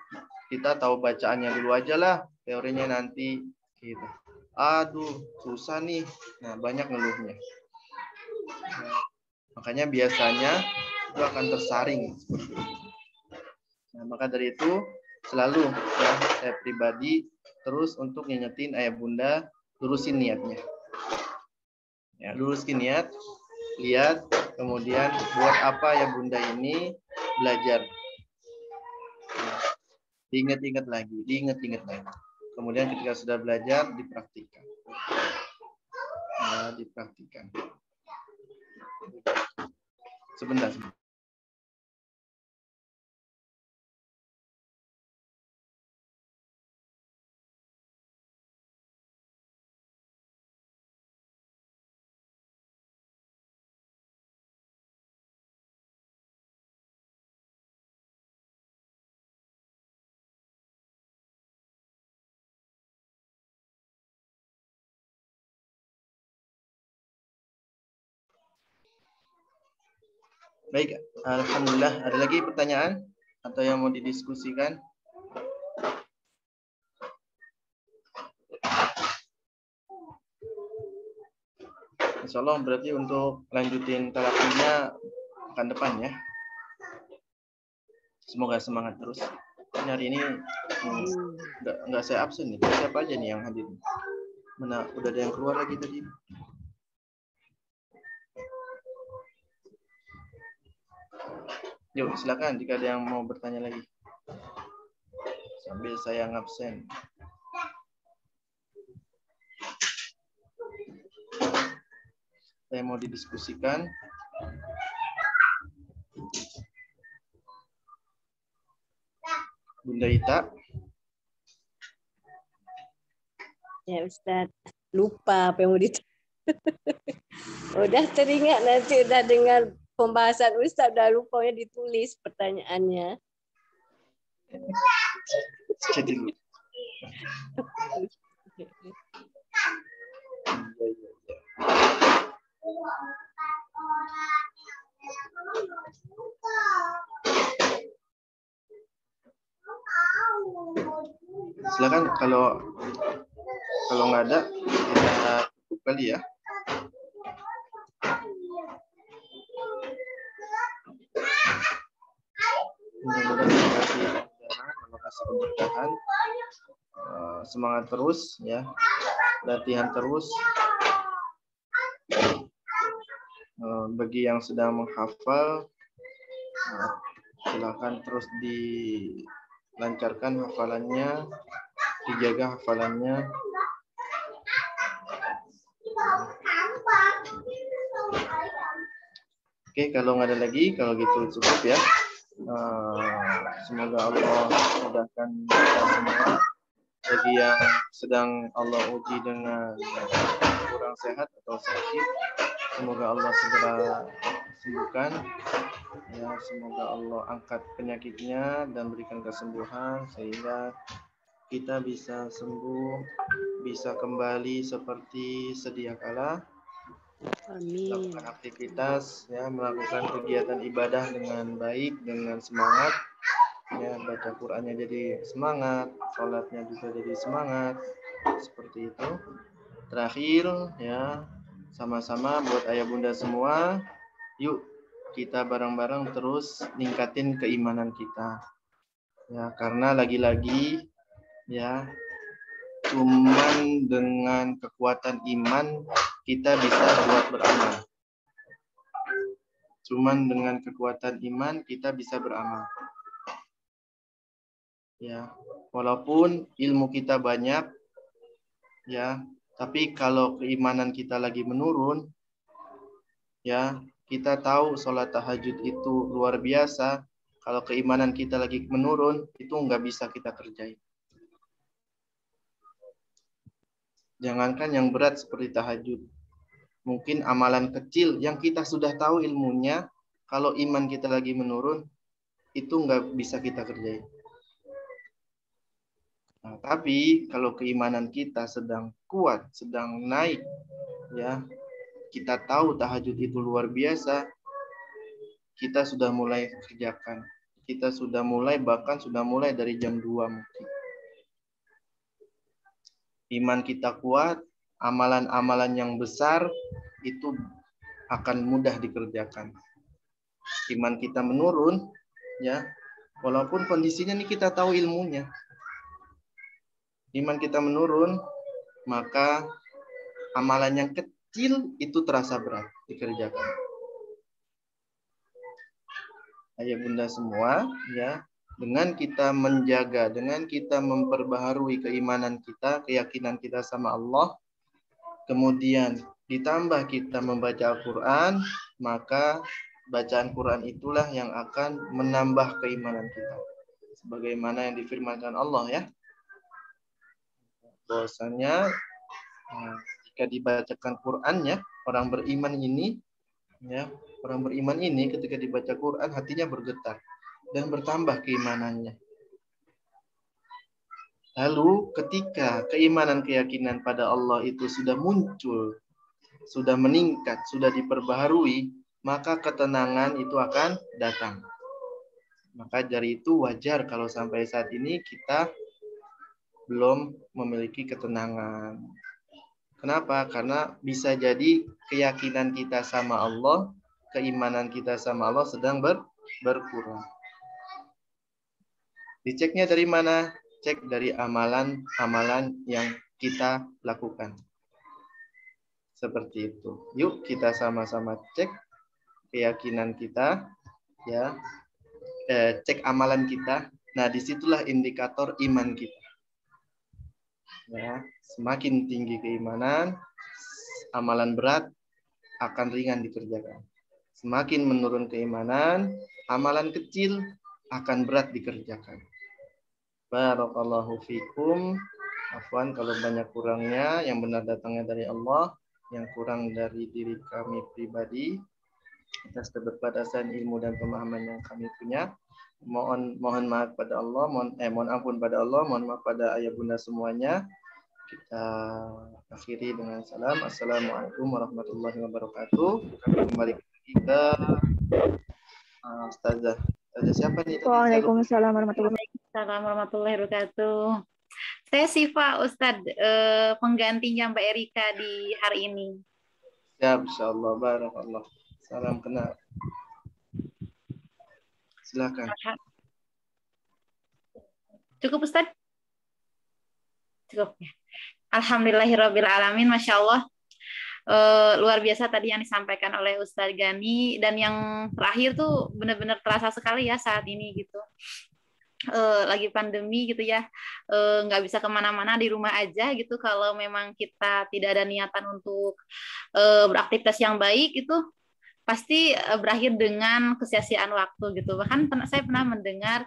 kita tahu bacaannya dulu aja lah, teorinya nanti gitu. Aduh, susah nih. Nah, banyak ngeluhnya. Nah, makanya biasanya itu akan tersaring seperti itu. Nah, maka dari itu selalu ya, saya pribadi terus untuk ngingetin ayah bunda, lurusin niatnya. Ya, luruskan niat, lihat, kemudian buat apa ya bunda ini belajar. Nah, diingat-ingat lagi. Kemudian ketika sudah belajar, dipraktikkan. Ya, dipraktikkan. Sebentar. Baik, alhamdulillah. Ada lagi pertanyaan atau yang mau didiskusikan? Insya Allah berarti untuk lanjutin terapinya akan depan ya. Semoga semangat terus. Hari ini nggak saya absen nih. Siapa aja nih yang hadir? Mana udah ada yang keluar lagi tadi? Yuk, silakan jika ada yang mau bertanya lagi. Sambil saya ngabsen. Saya mau didiskusikan. Bunda Ita. Ya Ustadz, lupa apa yang mau ditanya. Udah teringat nanti udah dengar pembahasan Ustadz, udah lupa ya ditulis pertanyaannya. Jadi lupa. Silakan kalau nggak ada kita tutup kali ya. Mudah-mudahan semangat terus ya, latihan terus. Bagi yang sedang menghafal, silakan terus dilancarkan hafalannya, dijaga hafalannya. Oke, kalau nggak ada lagi, kalau gitu cukup ya. Semoga Allah mudahkan kita semua. Bagi yang sedang Allah uji dengan kurang sehat atau sakit, semoga Allah segera sembuhkan. Ya, semoga Allah angkat penyakitnya dan berikan kesembuhan sehingga kita bisa sembuh, bisa kembali seperti sedia kala. Amin. Melakukan aktivitas, ya, melakukan kegiatan ibadah dengan baik, dengan semangat, ya, baik baca Qur'annya jadi semangat, sholatnya juga jadi semangat, seperti itu. Terakhir ya, sama-sama buat ayah bunda semua, yuk kita bareng-bareng terus ningkatin keimanan kita. Ya, karena lagi-lagi ya, cuman dengan kekuatan iman kita bisa buat beramal. Cuman dengan kekuatan iman kita bisa beramal. Ya, walaupun ilmu kita banyak, ya, tapi kalau keimanan kita lagi menurun, ya, kita tahu sholat tahajud itu luar biasa. Kalau keimanan kita lagi menurun, itu nggak bisa kita kerjain. Jangankan yang berat seperti tahajud. Mungkin amalan kecil yang kita sudah tahu ilmunya, kalau iman kita lagi menurun, itu nggak bisa kita kerjain. Nah, tapi kalau keimanan kita sedang kuat, sedang naik, ya, kita tahu tahajud itu luar biasa, kita sudah mulai kerjakan. Kita sudah mulai, bahkan sudah mulai dari jam 2 mungkin. Iman kita kuat, amalan-amalan yang besar itu akan mudah dikerjakan. Iman kita menurun, ya, walaupun kondisinya nih kita tahu ilmunya. Iman kita menurun, maka amalan yang kecil itu terasa berat dikerjakan. Ayah bunda semua, ya, dengan kita menjaga, dengan kita memperbaharui keimanan kita, keyakinan kita sama Allah, kemudian ditambah kita membaca Al-Quran, maka bacaan Quran itulah yang akan menambah keimanan kita. Sebagaimana yang difirmankan Allah, ya. Bahwasanya jika dibacakan Qurannya, orang beriman ini, ya, orang beriman ini ketika dibaca Quran hatinya bergetar dan bertambah keimanannya. Lalu ketika keimanan keyakinan pada Allah itu sudah muncul, sudah meningkat, sudah diperbaharui, maka ketenangan itu akan datang. Maka dari itu wajar kalau sampai saat ini kita belum memiliki ketenangan. Kenapa? Karena bisa jadi keyakinan kita sama Allah, keimanan kita sama Allah sedang berkurang. Diceknya dari mana? Cek dari amalan-amalan yang kita lakukan. Seperti itu. Yuk kita sama-sama cek keyakinan kita, ya. Cek amalan kita. Nah, disitulah indikator iman kita. Ya, semakin tinggi keimanan, amalan berat akan ringan dikerjakan. Semakin menurun keimanan, amalan kecil akan berat dikerjakan. Barakallahu fikum. Afwan kalau banyak kurangnya, yang benar datangnya dari Allah, yang kurang dari diri kami pribadi atas keterbatasan ilmu dan pemahaman yang kami punya. Mohon maaf pada Allah, mohon ampun pada Allah, mohon maaf pada ayah bunda semuanya. Kita akhiri dengan salam. Assalamualaikum warahmatullahi wabarakatuh. Kami kembali ke Ustazah. Ustazah siapa nih? Waalaikumsalam warahmatullahi wabarakatuh. Saya Siva, Ustadz, penggantinya Mbak Erika di hari ini. Ya, insyaallah. Barakallah. Salam kenal. Silakan. Cukup Ustadz? Cukup ya. Alhamdulillahirrabbilalamin, Masya Allah. Luar biasa tadi yang disampaikan oleh Ustadz Gani, dan yang terakhir tuh benar-benar terasa sekali ya saat ini gitu. Lagi pandemi gitu ya, nggak bisa kemana-mana, di rumah aja gitu. Kalau memang kita tidak ada niatan untuk beraktivitas yang baik itu pasti berakhir dengan kesia-siaan waktu gitu. Bahkan saya pernah mendengar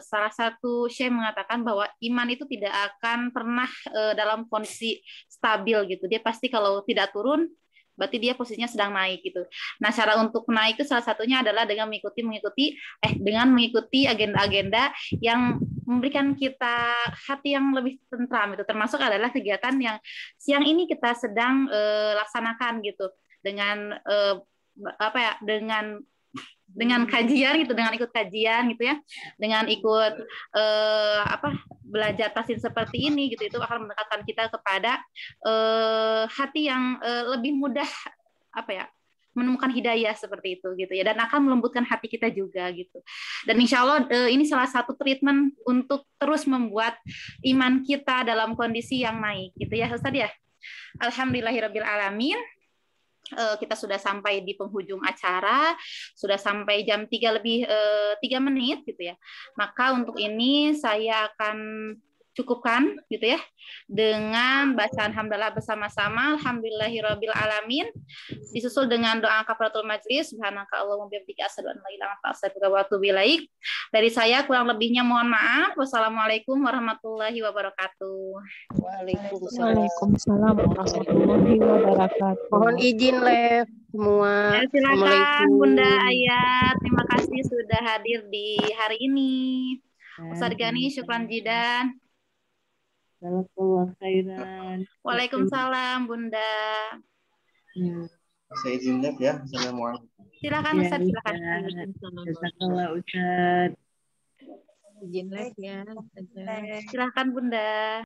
salah satu syekh mengatakan bahwa iman itu tidak akan pernah dalam kondisi stabil gitu. Dia pasti kalau tidak turun, berarti dia posisinya sedang naik gitu. Nah, cara untuk naik itu salah satunya adalah dengan mengikuti agenda-agenda yang memberikan kita hati yang lebih tentram itu. Termasuk adalah kegiatan yang siang ini kita sedang laksanakan gitu. Dengan dengan dengan kajian gitu, dengan ikut kajian gitu ya, dengan ikut belajar tasin seperti ini gitu, itu akan mendekatkan kita kepada hati yang lebih mudah menemukan hidayah seperti itu gitu ya, dan akan melembutkan hati kita juga gitu. Dan insya Allah ini salah satu treatment untuk terus membuat iman kita dalam kondisi yang naik gitu ya Ustaz ya. Alhamdulillahirabbil alamin. Kita sudah sampai di penghujung acara, sudah sampai jam 3 lebih 3 menit gitu ya. Maka untuk ini saya akan cukupkan gitu ya dengan bacaan hamdalah bersama-sama, alhamdulillahirabbil alamin, disusul dengan doa kafaratul majlis, subhanaka allahumma bihamdika asyhadu an la ilaha illa anta astaghfiruka wa atubu ilaik. Dari saya kurang lebihnya mohon maaf. Wassalamualaikum warahmatullahi wabarakatuh. Waalaikumsalam warahmatullahi wabarakatuh. Mohon izin Lev semua. Silakan Bunda Ayat, terima kasih sudah hadir di hari ini. Ustaz Gani, syukran jidan. Waalaikumsalam Bunda. Saya izin Lev ya. Assalamualaikum. Silakan Ustaz, silakan. Jazakallah Ustaz. Izin Lev ya. Silakan Bunda.